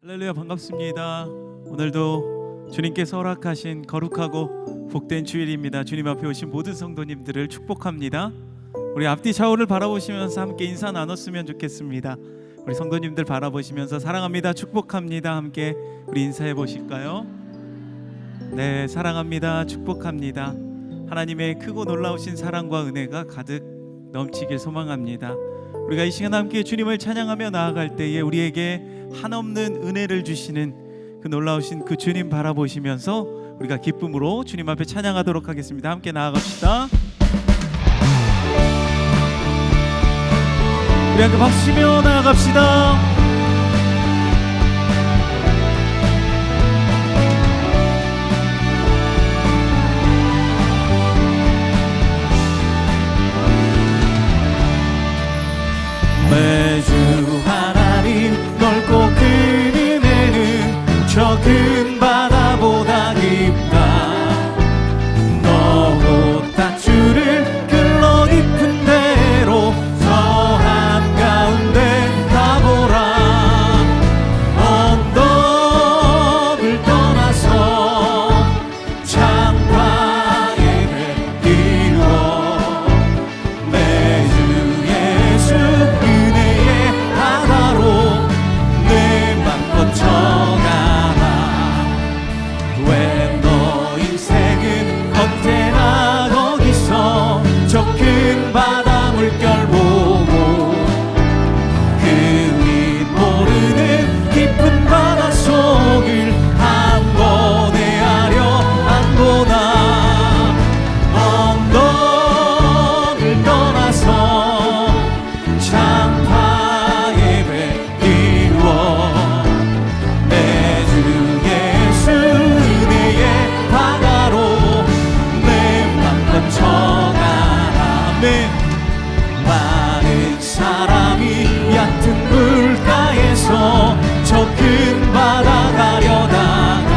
할렐루야, 반갑습니다. 오늘도 주님께서 허락하신 거룩하고 복된 주일입니다. 주님 앞에 오신 모든 성도님들을 축복합니다. 우리 앞뒤 좌우를 바라보시면서 함께 인사 나눴으면 좋겠습니다. 우리 성도님들 바라보시면서 사랑합니다, 축복합니다, 함께 우리 인사해 보실까요? 네, 사랑합니다, 축복합니다. 하나님의 크고 놀라우신 사랑과 은혜가 가득 넘치길 소망합니다. 우리가 이 시간 함께 주님을 찬양하며 나아갈 때에 우리에게 한없는 은혜를 주시는 그 놀라우신 그 주님 바라보시면서 우리가 기쁨으로 주님 앞에 찬양하도록 하겠습니다. 함께 나아갑시다. 우리 함께 박수치며 나아갑시다. 매주 하나님 넓고 큰 은혜는 저 큰 바다보다 깊다. 너고 닷줄을 끌러 깊은 대로 저 한가운데 가보라. 언덕을 떠나서 창파의 배 이루어 매주 예수 많은 사람이 얕은 물가에서 저 큰 바다 가려다가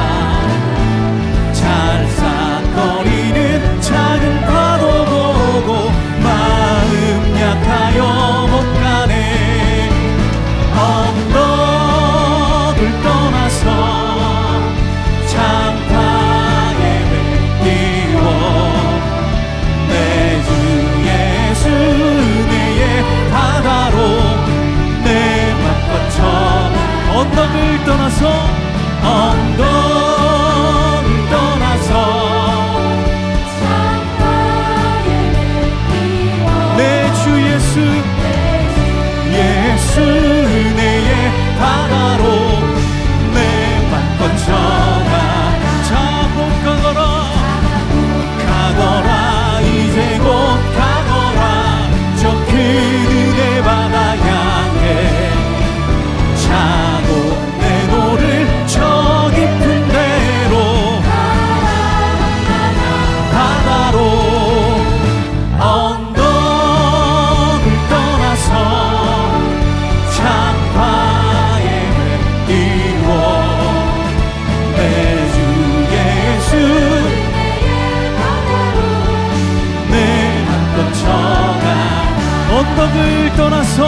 찰싹거리는 작은 파도 보고 마음 약하여 못 가네. 언덕을 떠나서 창파에 배 띄워 매주 예수 은혜의 바다로 내 맘 뻗쳐 언덕을 떠나서 내 주 예수 은혜의 바다로 내 맘 뻗쳐가. 자, 곧 가거라 이제 곧 가거라 저 큰 은혜 바다 향해. 자고 내 노를 저 깊은 데로 바다로 언덕을 떠나서 창파의 배 띄워 매주 예수 내 맘 뻗쳐가. 언덕을 떠나서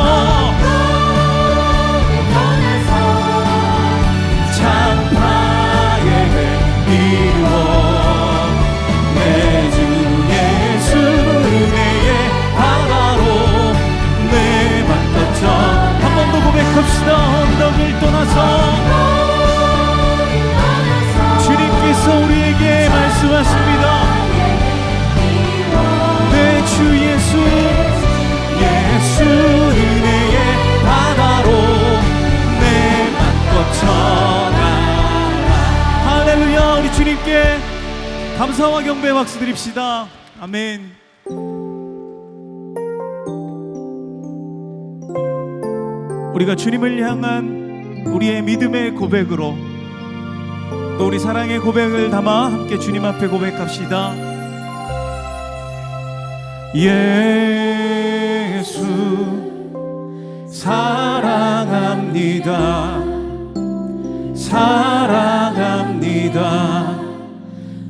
창파의 배 이루어 매주 예수 은혜의 바다로 내 맘 뻗쳐. 한 번 더 고백합시다. 언덕을 떠나서 주님께서 우리에게 말씀하십니다. 내 주 예수 은혜의 바다로 내 맘 뻗쳐가. 할렐루야. 우리 주님께 감사와 경배의 박수 드립시다. 아멘. 우리가 주님을 향한 우리의 믿음의 고백으로 또 우리 사랑의 고백을 담아 함께 주님 앞에 고백합시다. 예수 사랑합니다. 사랑합니다.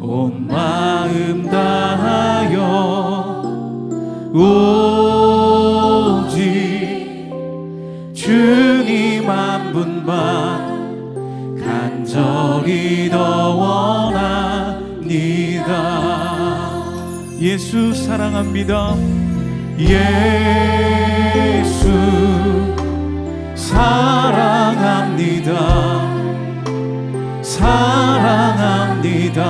온 마음 다하여 오직 주님 한 분만 예수 사랑합니다. 예수 사랑합니다. 사랑합니다.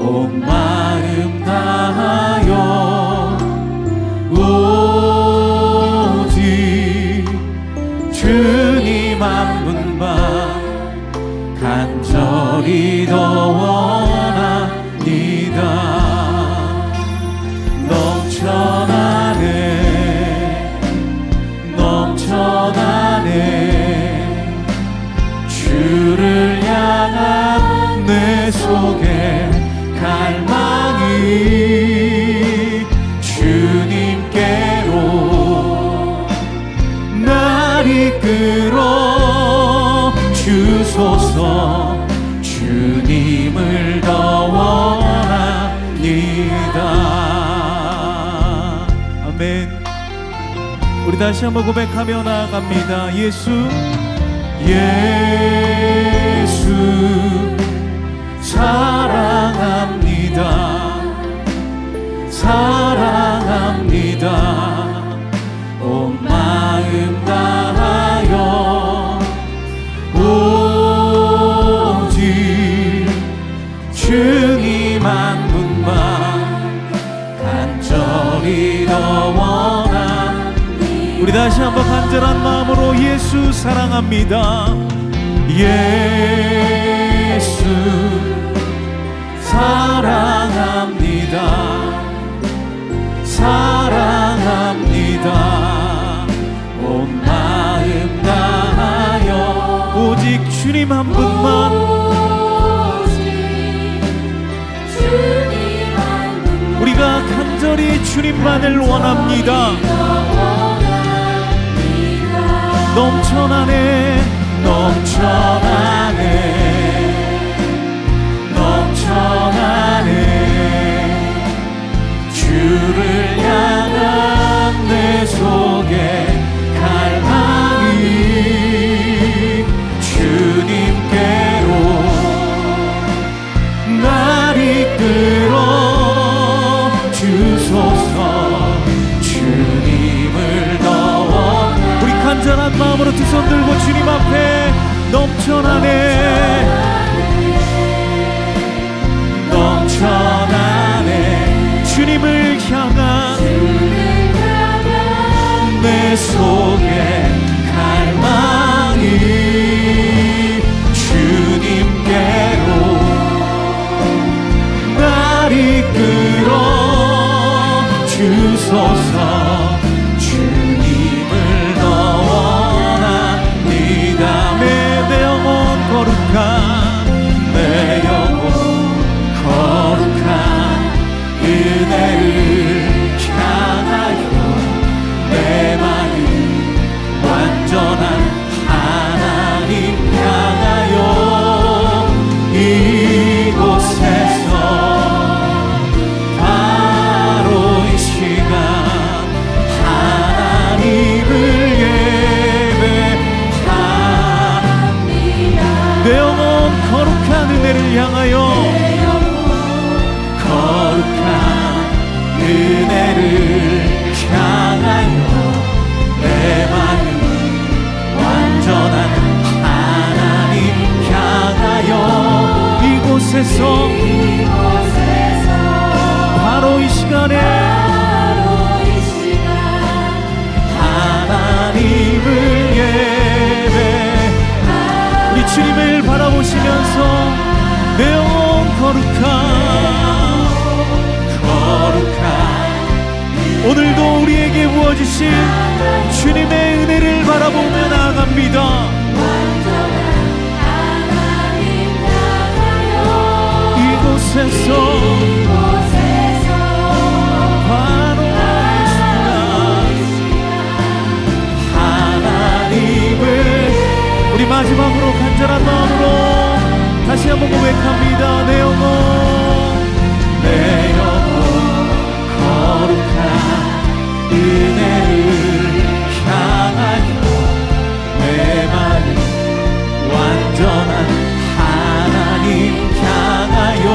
온 마음 다하여 오직 주님 한 분만 간절히 더 원합니다. 넘쳐나네 주를 향한 내 속에 갈망이 주님께로 날 이끌어 주소서. 주님을 더 원합니다. 아멘. 우리 다시 한번 고백하며 나아갑니다. 예수 사랑합니다. 사랑합니다. 온 마음 다하여 오직 주님 한 분만 간절히 더 원합니다. 우리 다시 한번 간절한 마음으로 예수 사랑합니다. 예수 사랑합니다. 사랑합니다. 온 마음 다하여 오직 주님 한 분만 우리가 간절히 주님만을 원합니다. 넘쳐나네 주를 향한 내 속에 갈망이 주님께로 날 이끌어 주소서. 주님을 더 우리 간절한 마음으로 두 손 들고 주님 앞에 넘쳐나네 주님을 향한 내 속에 갈망이 주님께로 날 이끌어 주소서. 주님을 더 원합니다. 내 영혼 거룩한 내 영혼 거룩한 은혜를 향하여 내 마음 완전한 하나님 향하여 이곳에서 바로 이 시간 하나님을 예배합니다. 내 영혼 거룩한 은혜를 향하여 거룩한 은혜를 향하여 내 마음 완전한 하나님 향하여 이곳에서 바로 이 시간에 하나님을 예배 우리 주님을 바라보시면서 내 영혼 거룩한 오늘도 우리에게 부어주신 주님의 은혜를 바라보며 나아갑니다. 이곳에서 바로 하나님을 우리 마지막으로 간절한 마음으로 다시 한번 고백합니다. 내 영혼 거룩한 은혜를 향하여 내 마음 완전한 하나님 향하여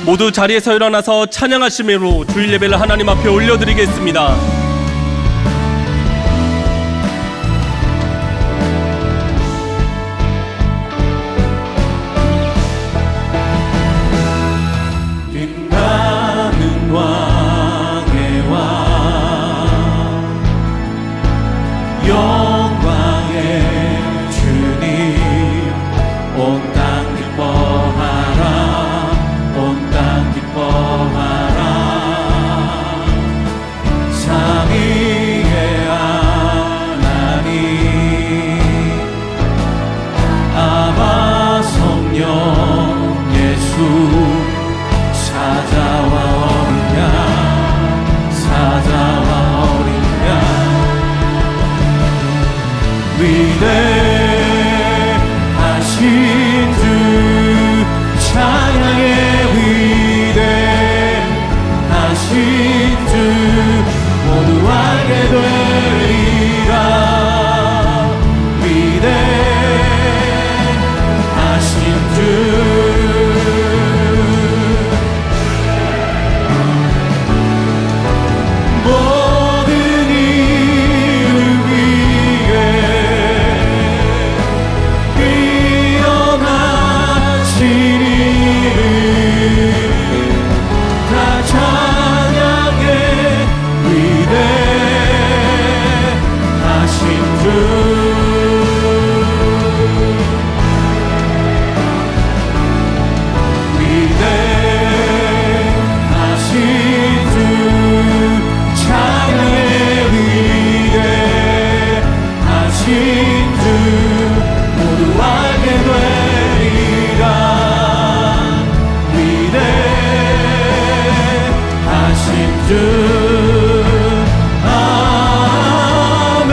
모두 자리에서 일어나서 찬양하심으로 주일 예배를 하나님 앞에 올려드리겠습니다. 빛나는 왕의 왕, 영광의 주님, 온 땅 기뻐하라, 온 땅 기뻐하라. 삼위의 하나님, 아바 성령 예수, 사자와 어린 양, 사자와 어린 양, 위대하신 주, 찬양의 위대하신 주, 모두 알게 되리라. 위대하신 주, 모든 이를 위해 뛰어나신 이름 다 찬양해. 위대하신 주, 위대하신 주, 찬양의 위대하신 주, 모두 알게 되리라. 위대하신 주, 아멘.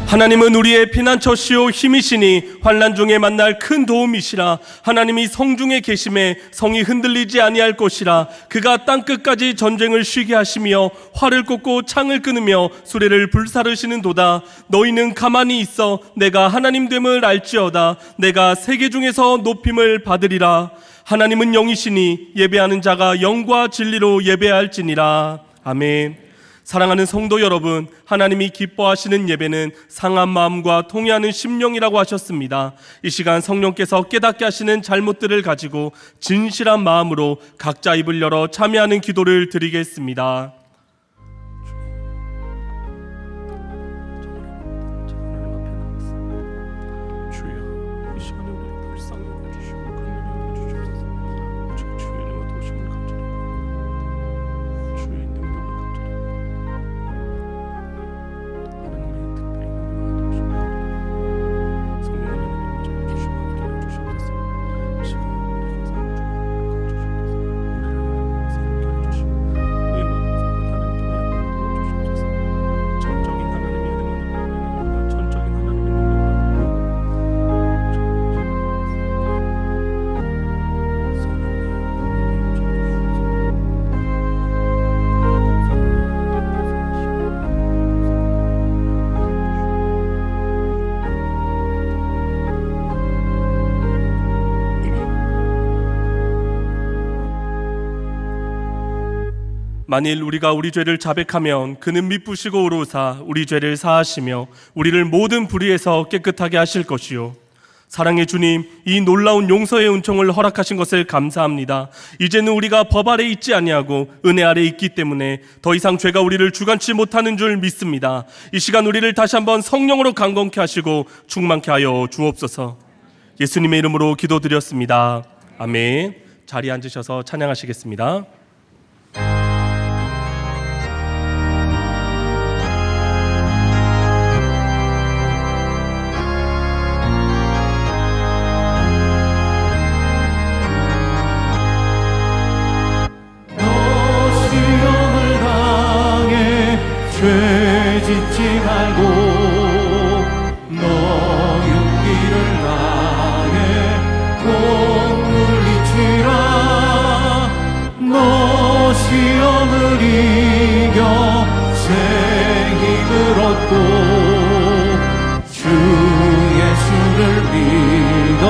하나님은 우리의 피난처시오 힘이시니 환난 중에 만날 큰 도움이시라. 하나님이 성중에 계심에 성이 흔들리지 아니할 것이라. 그가 땅끝까지 전쟁을 쉬게 하시며 활을 꽂고 창을 끊으며 수레를 불사르시는도다. 너희는 가만히 있어 내가 하나님 됨을 알지어다. 내가 세계 중에서 높임을 받으리라. 하나님은 영이시니 예배하는 자가 영과 진리로 예배할지니라. 아멘. 사랑하는 성도 여러분, 하나님이 기뻐하시는 예배는 상한 마음과 통회하는 심령이라고 하셨습니다. 이 시간 성령께서 깨닫게 하시는 잘못들을 가지고 진실한 마음으로 각자 입을 열어 참여하는 기도를 드리겠습니다. 만일 우리가 우리 죄를 자백하면 그는 미쁘시고 의로우사 우리 죄를 사하시며 우리를 모든 불의에서 깨끗하게 하실 것이요. 사랑의 주님, 이 놀라운 용서의 은총을 허락하신 것을 감사합니다. 이제는 우리가 법 아래 있지 아니하고 은혜 아래 있기 때문에 더 이상 죄가 우리를 주관치 못하는 줄 믿습니다. 이 시간 우리를 다시 한번 성령으로 강건케 하시고 충만케 하여 주옵소서. 예수님의 이름으로 기도드렸습니다. 아멘. 자리에 앉으셔서 찬양하시겠습니다. 죄 짓지 말고 너 용기를 다해 꼭 물리치라. 너 시험을 이겨 새 힘을 얻고 주 예수를 믿어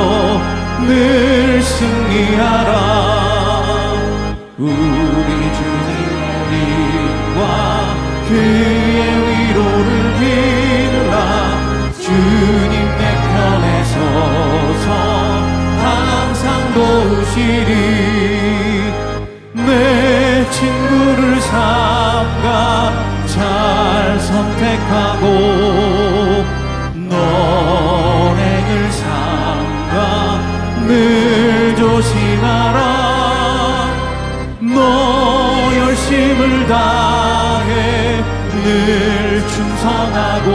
승리하라. 우리 주님과 그의 위로를 빌라. 주님 내 편에 서서 항상 도우시리. 내 친구를 삼가 잘 선택하고 너행을 삼가 늘 조심하라. 너 열심을 다해 늘 충성하고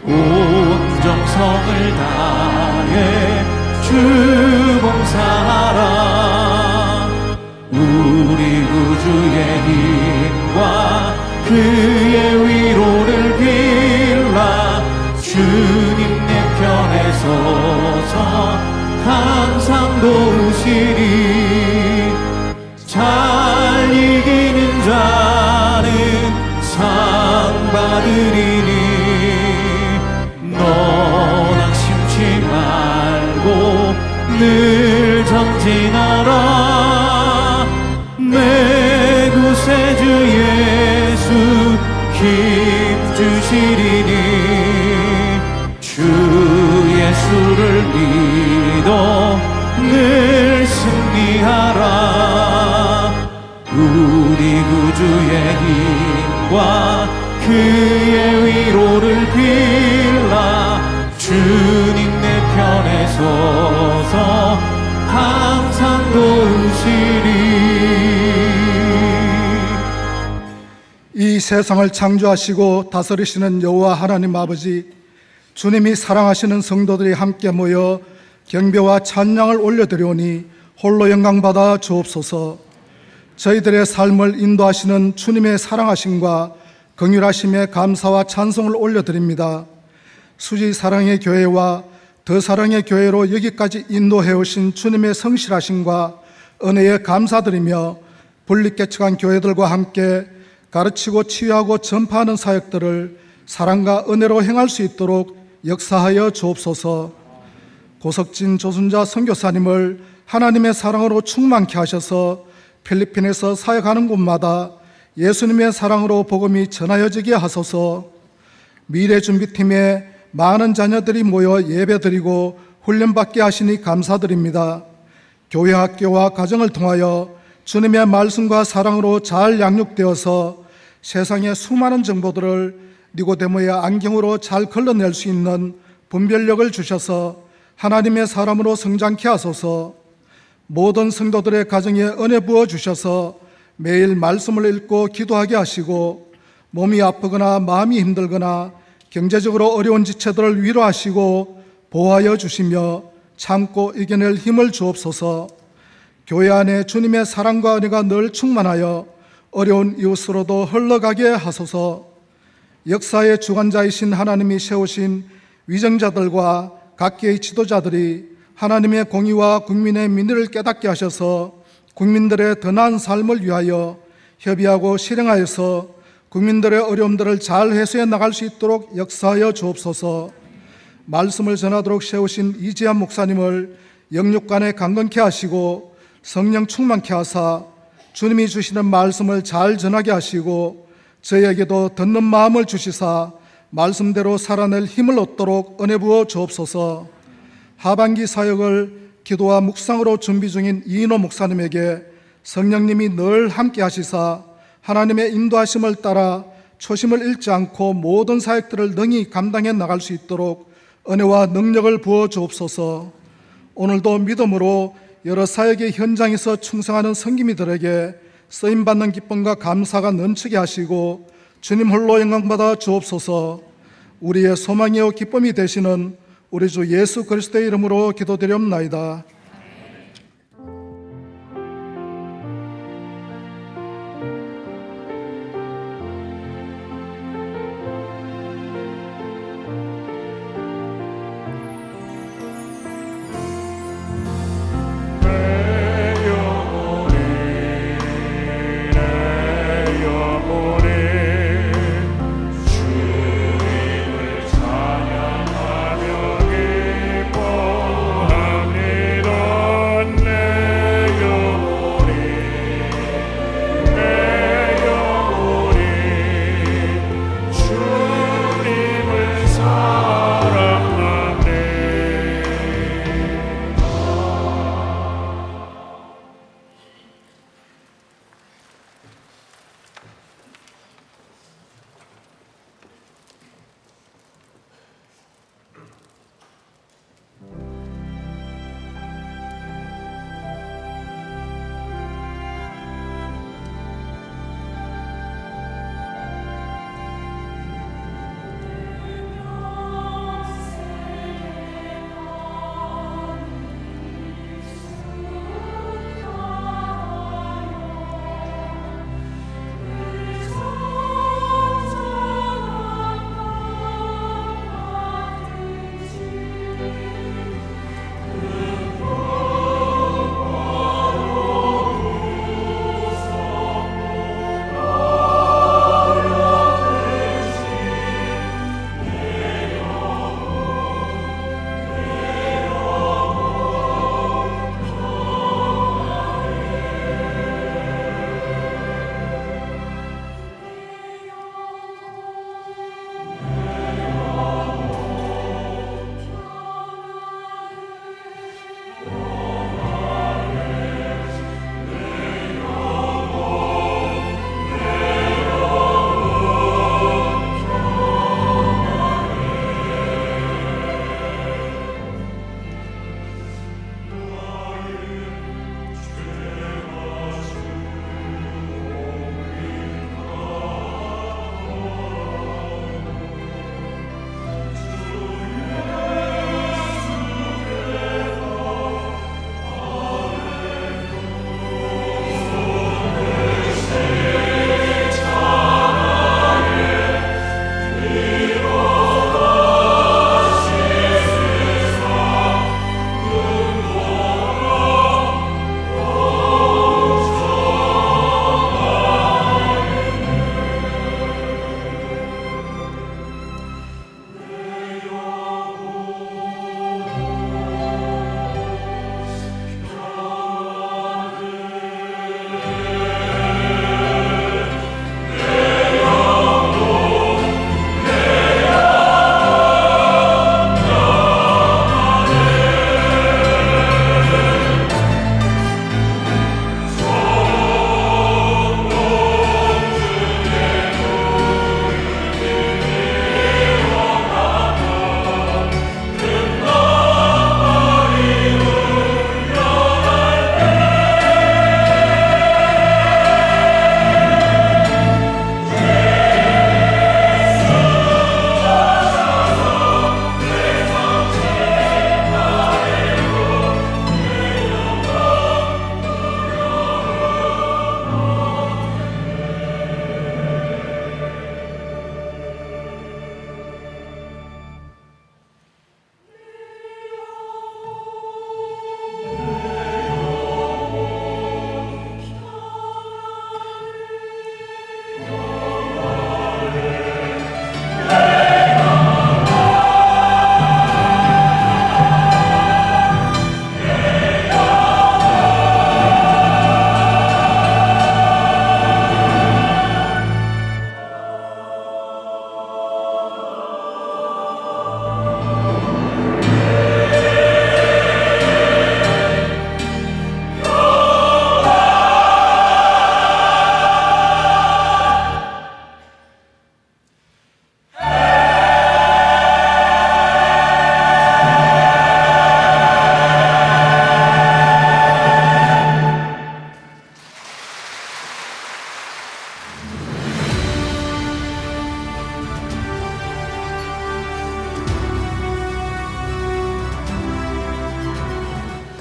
온 정성을 다해 주 봉사하라. 우리 구주의 힘과 그의 위로를 빌라. 주님 내 편에 서서 항상 도우시리. 잘 이기는 자는 상 받으리니 너 낙심치 말고 늘 전진하라. 내 구세주 예수 힘 주시리니 주 예수를 믿어 늘 승리하라. 우리 구주의 힘과 그의 위로를 빌라. 주님 내 편에 서서 항상 도우시리. 이 세상을 창조하시고 다스리시는 여호와 하나님 아버지, 주님이 사랑하시는 성도들이 함께 모여 경배와 찬양을 올려드리오니 홀로 영광받아 주옵소서. 저희들의 삶을 인도하시는 주님의 사랑하심과 긍휼하심에 감사와 찬송을 올려드립니다. 수지 사랑의 교회와 더 사랑의 교회로 여기까지 인도해 오신 주님의 성실하심과 은혜에 감사드리며 분립개척한 교회들과 함께 가르치고 치유하고 전파하는 사역들을 사랑과 은혜로 행할 수 있도록 역사하여 주옵소서. 고석진 조순자 선교사님을 하나님의 사랑으로 충만케 하셔서 필리핀에서 사역하는 곳마다 예수님의 사랑으로 복음이 전하여지게 하소서. 미래준비팀에 많은 자녀들이 모여 예배드리고 훈련받게 하시니 감사드립니다. 교회 학교와 가정을 통하여 주님의 말씀과 사랑으로 잘 양육되어서 세상의 수많은 정보들을 니고데모의 안경으로 잘 걸러낼 수 있는 분별력을 주셔서 하나님의 사람으로 성장케 하소서. 모든 성도들의 가정에 은혜 부어 주셔서 매일 말씀을 읽고 기도하게 하시고 몸이 아프거나 마음이 힘들거나 경제적으로 어려운 지체들을 위로하시고 보호하여 주시며 참고 이겨낼 힘을 주옵소서. 교회 안에 주님의 사랑과 은혜가 늘 충만하여 어려운 이웃으로도 흘러가게 하소서. 역사의 주관자이신 하나님이 세우신 위정자들과 각계의 지도자들이 하나님의 공의와 국민의 민의를 깨닫게 하셔서 국민들의 더 나은 삶을 위하여 협의하고 실행하여서 국민들의 어려움들을 잘 해소해 나갈 수 있도록 역사하여 주옵소서. 말씀을 전하도록 세우신 이지한 목사님을 영육간에 강건케 하시고 성령 충만케 하사 주님이 주시는 말씀을 잘 전하게 하시고 저희에게도 듣는 마음을 주시사 말씀대로 살아낼 힘을 얻도록 은혜 부어 주옵소서. 하반기 사역을 기도와 묵상으로 준비 중인 이인호 목사님에게 성령님이 늘 함께 하시사 하나님의 인도하심을 따라 초심을 잃지 않고 모든 사역들을 능히 감당해 나갈 수 있도록 은혜와 능력을 부어 주옵소서. 오늘도 믿음으로 여러 사역의 현장에서 충성하는 성기미들에게 쓰임받는 기쁨과 감사가 넘치게 하시고 주님 홀로 영광받아 주옵소서. 우리의 소망이요 기쁨이 되시는 우리 주 예수 그리스도의 이름으로 기도드리옵나이다. 주님을 찬양하며 기뻐합니다.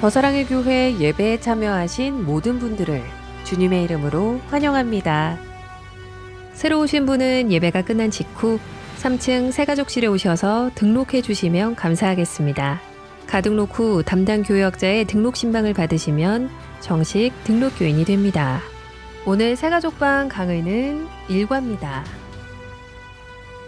더사랑의 교회 예배에 참여하신 모든 분들을 주님의 이름으로 환영합니다. 새로 오신 분은 예배가 끝난 직후 3층 새가족실에 오셔서 등록해 주시면 감사하겠습니다. 가등록 후 담당 교역자의 등록 신방을 받으시면 정식 등록 교인이 됩니다. 오늘 새가족방 강의는 1과입니다.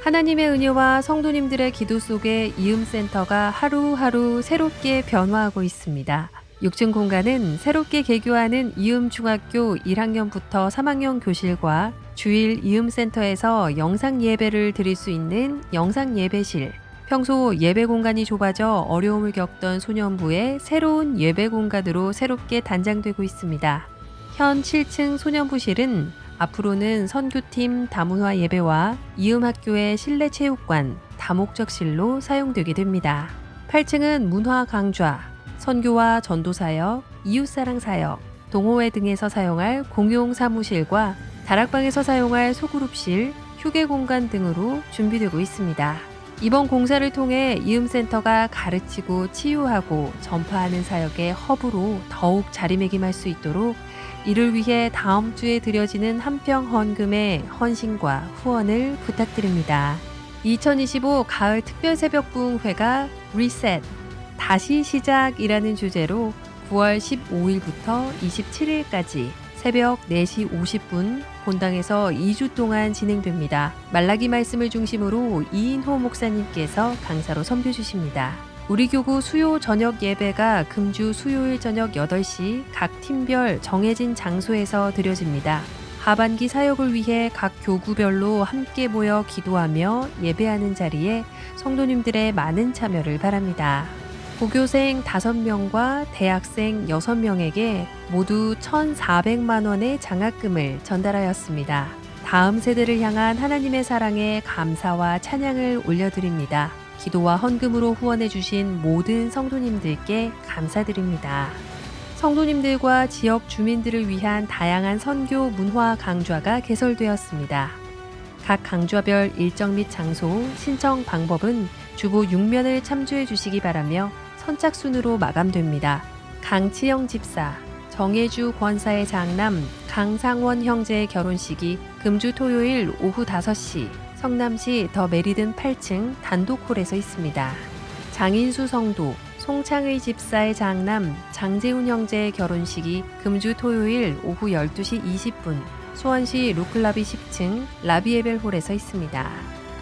하나님의 은혜와 성도님들의 기도 속에 이음센터가 하루하루 새롭게 변화하고 있습니다. 6층 공간은 새롭게 개교하는 이음중학교 1학년부터 3학년 교실과 주일 이음센터에서 영상 예배를 드릴 수 있는 영상 예배실, 평소 예배 공간이 좁아져 어려움을 겪던 소년부의 새로운 예배 공간으로 새롭게 단장되고 있습니다. 현 7층 소년부실은 앞으로는 선교팀 다문화 예배와 이음학교의 실내 체육관, 다목적실로 사용되게 됩니다. 8층은 문화 강좌, 선교와 전도 사역, 이웃사랑 사역, 동호회 등에서 사용할 공용 사무실과 다락방에서 사용할 소그룹실, 휴게 공간 등으로 준비되고 있습니다. 이번 공사를 통해 이음센터가 가르치고 치유하고 전파하는 사역의 허브로 더욱 자리매김할 수 있도록 이를 위해 다음 주에 드려지는 한평 헌금의 헌신과 후원을 부탁드립니다. 2025 가을 특별 새벽 부흥회가 리셋, 다시 시작이라는 주제로 9월 15일부터 27일까지 새벽 4시 50분 본당에서 2주 동안 진행됩니다. 말라기 말씀을 중심으로 이인호 목사님께서 강사로 선교 주십니다. 우리 교구 수요 저녁 예배가 금주 수요일 저녁 8시 각 팀별 정해진 장소에서 드려집니다. 하반기 사역을 위해 각 교구별로 함께 모여 기도하며 예배하는 자리에 성도님들의 많은 참여를 바랍니다. 고교생 5명과 대학생 6명에게 모두 1,400만 원의 장학금을 전달하였습니다. 다음 세대를 향한 하나님의 사랑에 감사와 찬양을 올려드립니다. 기도와 헌금으로 후원해 주신 모든 성도님들께 감사드립니다. 성도님들과 지역 주민들을 위한 다양한 선교 문화 강좌가 개설되었습니다. 각 강좌별 일정 및 장소, 신청 방법은 주보 6면을 참조해 주시기 바라며 선착순으로 마감됩니다. 강치영 집사, 정혜주 권사의 장남 강상원 형제의 결혼식이 금주 토요일 오후 5시 성남시 더 메리든 8층 단독홀에서 있습니다. 장인수 성도, 송창의 집사의 장남 장재훈 형제의 결혼식이 금주 토요일 오후 12시 20분 수원시 루클라비 10층 라비에벨홀에서 있습니다.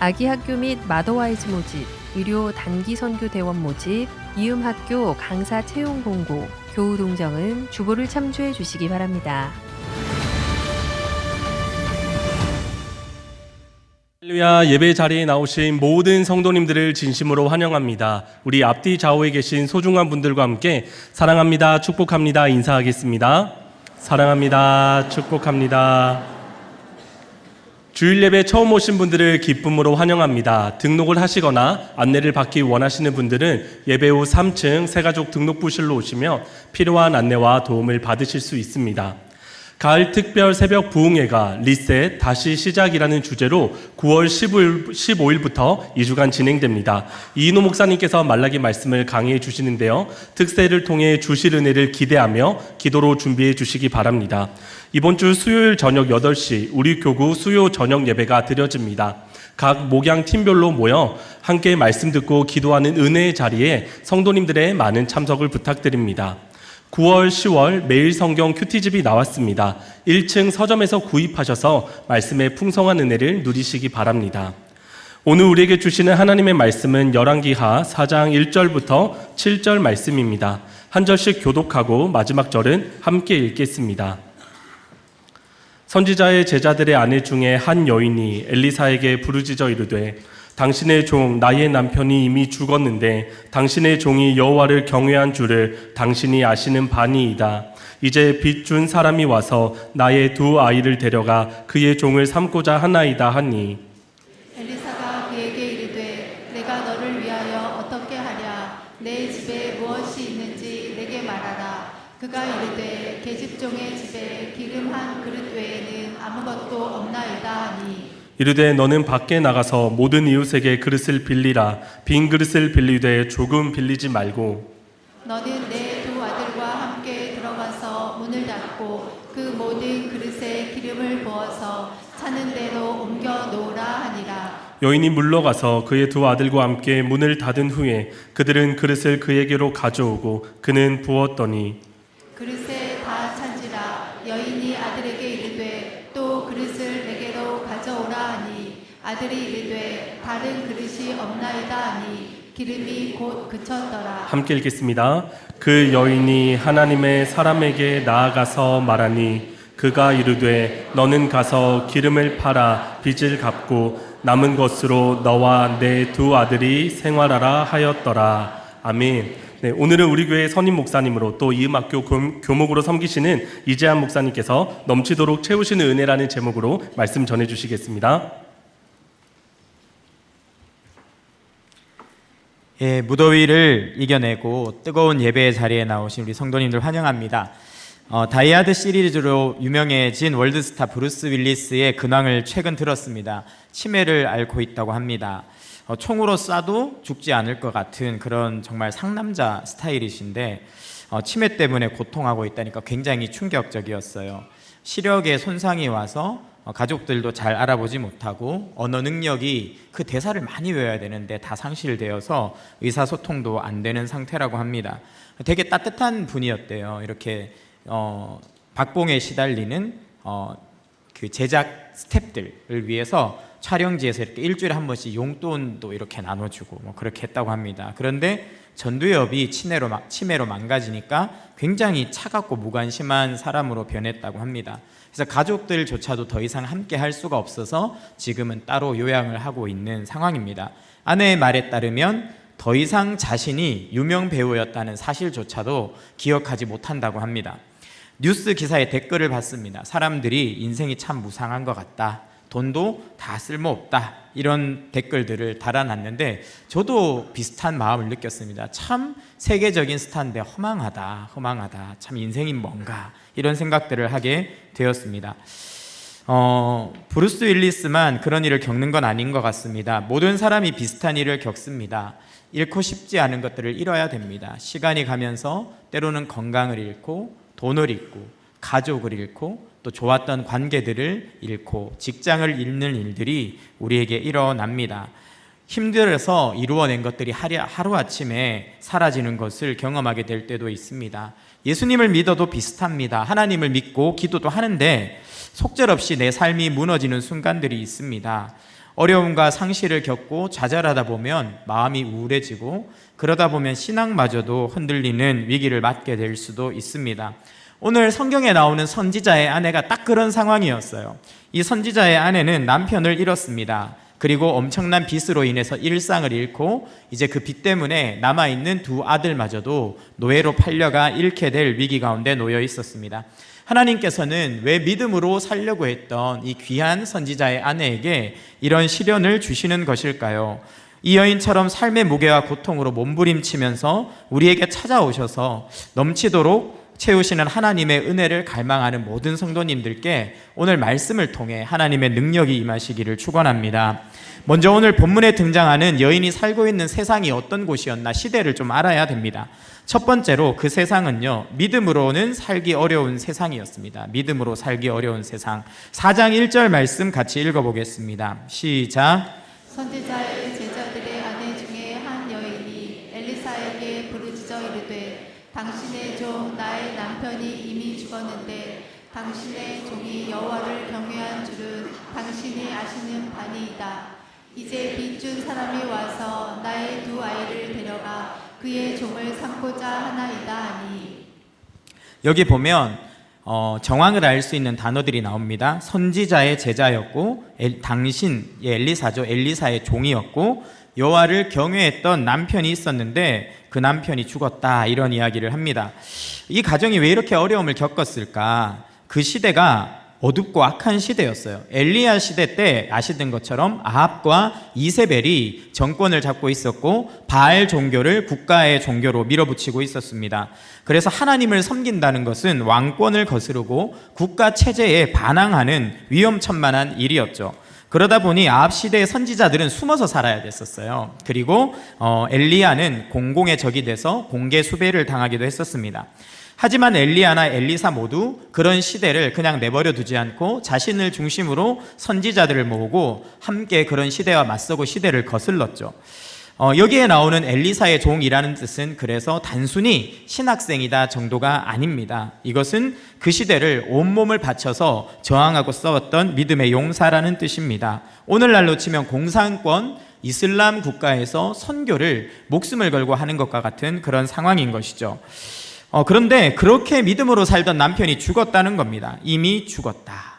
아기 학교 및 마더와이즈 모집, 의료 단기 선교 대원 모집, 이음학교 강사 채용 공고, 교우 동정은 주보를 참조해 주시기 바랍니다. 할렐루야. 예배 자리에 나오신 모든 성도님들을 진심으로 환영합니다. 우리 앞뒤 좌우에 계신 소중한 분들과 함께 사랑합니다, 축복합니다 인사하겠습니다. 사랑합니다, 축복합니다. 주일 예배 처음 오신 분들을 기쁨으로 환영합니다. 등록을 하시거나 안내를 받기 원하시는 분들은 예배 후 3층 새가족 등록부실로 오시며 필요한 안내와 도움을 받으실 수 있습니다. 가을 특별 새벽 부흥회가 리셋, 다시 시작이라는 주제로 9월 15일부터 2주간 진행됩니다. 이인호 목사님께서 말라기 말씀을 강의해 주시는데요. 특세를 통해 주실 은혜를 기대하며 기도로 준비해 주시기 바랍니다. 이번 주 수요일 저녁 8시 우리 교구 수요 저녁 예배가 드려집니다. 각 목양 팀별로 모여 함께 말씀 듣고 기도하는 은혜의 자리에 성도님들의 많은 참석을 부탁드립니다. 9월, 10월 매일 성경 큐티집이 나왔습니다. 1층 서점에서 구입하셔서 말씀의 풍성한 은혜를 누리시기 바랍니다. 오늘 우리에게 주시는 하나님의 말씀은 열왕기하 4장 1절부터 7절 말씀입니다. 한 절씩 교독하고 마지막 절은 함께 읽겠습니다. 선지자의 제자들의 아내 중에 한 여인이 엘리사에게 부르짖어 이르되 당신의 종 나의 남편이 이미 죽었는데 당신의 종이 여호와를 경외한 줄을 당신이 아시는 바니이다. 이제 빚 준 사람이 와서 나의 2 아이를 데려가 그의 종을 삼고자 하나이다 하니 엘리사가 그에게 이르되 내가 너를 위하여 어떻게 하랴. 내 집에 무엇이 있는지 내게 말하라. 그가 이르되 계집종의 집에 기름 한 그릇 외에는 아무것도 없나이다 하니 이르되 너는 밖에 나가서 모든 이웃에게 그릇을 빌리라. 빈 그릇을 빌리되 조금 빌리지 말고 너는 내 2 아들을 여인이 물러가서 그의 두 아들과 함께 문을 닫은 후에 그들은 그릇을 그에게로 가져오고 그는 부었더니 그릇에 다 찬지라. 여인이 아들에게 이르되 또 그릇을 내게로 가져오라 하니 아들이 이르되 다른 그릇이 없나이다 하니 기름이 곧 그쳤더라. 함께 읽겠습니다. 그 여인이 하나님의 사람에게 나아가서 말하니 그가 이르되 너는 가서 기름을 팔아 빚을 갚고 남은 것으로 너와 내 두 아들이 생활하라 하였더라. 아멘. 네, 오늘은 우리 교회 선임 목사님으로 또 이음학교 교목으로 섬기시는 이재한 목사님께서 넘치도록 채우시는 은혜라는 제목으로 말씀 전해주시겠습니다. 예, 무더위를 이겨내고 뜨거운 예배의 자리에 나오신 우리 성도님들 환영합니다. 다이아드 시리즈로 유명해진 월드스타 브루스 윌리스의 근황을 최근 들었습니다. 치매를 앓고 있다고 합니다. 총으로 쏴도 죽지 않을 것 같은 그런 정말 상남자 스타일이신데 치매 때문에 고통하고 있다니까 굉장히 충격적이었어요. 시력에 손상이 와서 가족들도 잘 알아보지 못하고 언어 능력이 그 대사를 많이 외워야 되는데 다 상실되어서 의사소통도 안 되는 상태라고 합니다. 되게 따뜻한 분이었대요. 이렇게 박봉에 시달리는 그 제작 스태프들을 위해서 촬영지에서 이렇게 일주일에 한 번씩 용돈도 이렇게 나눠주고 뭐 그렇게 했다고 합니다. 그런데 전두엽이 치매로 망가지니까 굉장히 차갑고 무관심한 사람으로 변했다고 합니다. 그래서 가족들조차도 더 이상 함께 할 수가 없어서 지금은 따로 요양을 하고 있는 상황입니다. 아내의 말에 따르면 더 이상 자신이 유명 배우였다는 사실조차도 기억하지 못한다고 합니다. 뉴스 기사에 댓글을 봤습니다. 사람들이 인생이 참 무상한 것 같다. 돈도 다 쓸모없다. 이런 댓글들을 달아놨는데 저도 비슷한 마음을 느꼈습니다. 참 세계적인 스타인데 허망하다. 참 인생이 뭔가 이런 생각들을 하게 되었습니다. 브루스 윌리스만 그런 일을 겪는 건 아닌 것 같습니다. 모든 사람이 비슷한 일을 겪습니다. 잃고 싶지 않은 것들을 잃어야 됩니다. 시간이 가면서 때로는 건강을 잃고 돈을 잃고 가족을 잃고 또 좋았던 관계들을 잃고 직장을 잃는 일들이 우리에게 일어납니다. 힘들어서 이루어낸 것들이 하루아침에 사라지는 것을 경험하게 될 때도 있습니다. 예수님을 믿어도 비슷합니다. 하나님을 믿고 기도도 하는데 속절없이 내 삶이 무너지는 순간들이 있습니다. 어려움과 상실을 겪고 좌절하다 보면 마음이 우울해지고 그러다 보면 신앙마저도 흔들리는 위기를 맞게 될 수도 있습니다. 오늘 성경에 나오는 선지자의 아내가 딱 그런 상황이었어요. 이 선지자의 아내는 남편을 잃었습니다. 그리고 엄청난 빚으로 인해서 일상을 잃고 이제 그 빚 때문에 남아있는 두 아들마저도 노예로 팔려가 잃게 될 위기 가운데 놓여 있었습니다. 하나님께서는 왜 믿음으로 살려고 했던 이 귀한 선지자의 아내에게 이런 시련을 주시는 것일까요? 이 여인처럼 삶의 무게와 고통으로 몸부림치면서 우리에게 찾아오셔서 넘치도록 채우시는 하나님의 은혜를 갈망하는 모든 성도님들께 오늘 말씀을 통해 하나님의 능력이 임하시기를 축원합니다. 먼저 오늘 본문에 등장하는 여인이 살고 있는 세상이 어떤 곳이었나 시대를 좀 알아야 됩니다. 첫 번째로 그 세상은요, 믿음으로는 살기 어려운 세상이었습니다. 믿음으로 살기 어려운 세상. 4장 1절 말씀 같이 읽어보겠습니다. 시작. 선지자의 제자들의 아내 중에 한 여인이 엘리사에게 부르짖어 이르되 당신의 종 나의 남편이 이미 죽었는데 당신의 종이 여호와를 경외한 줄은 당신이 아시는 바니이다. 이제 빚준 사람이 와서 나의 두 아이를 데려가 그의 종을 삼고자 하나이다 하니. 여기 보면 정황을 알 수 있는 단어들이 나옵니다. 선지자의 제자였고 당신 엘리사죠. 엘리사의 종이었고 여호와를 경외했던 남편이 있었는데 그 남편이 죽었다, 이런 이야기를 합니다. 이 가정이 왜 이렇게 어려움을 겪었을까? 그 시대가 어둡고 악한 시대였어요. 엘리야 시대 때 아시던 것처럼 아합과 이세벨이 정권을 잡고 있었고 바알 종교를 국가의 종교로 밀어붙이고 있었습니다. 그래서 하나님을 섬긴다는 것은 왕권을 거스르고 국가 체제에 반항하는 위험천만한 일이었죠. 그러다 보니 아합 시대의 선지자들은 숨어서 살아야 됐었어요. 그리고 엘리야는 공공의 적이 돼서 공개 수배를 당하기도 했었습니다. 하지만 엘리야나 엘리사 모두 그런 시대를 그냥 내버려 두지 않고 자신을 중심으로 선지자들을 모으고 함께 그런 시대와 맞서고 시대를 거슬렀죠. 여기에 나오는 엘리사의 종이라는 뜻은 그래서 단순히 신학생이다 정도가 아닙니다. 이것은 그 시대를 온몸을 바쳐서 저항하고 싸웠던 믿음의 용사라는 뜻입니다. 오늘날로 치면 공산권 이슬람 국가에서 선교를 목숨을 걸고 하는 것과 같은 그런 상황인 것이죠. 그런데 그렇게 믿음으로 살던 남편이 죽었다는 겁니다. 이미 죽었다.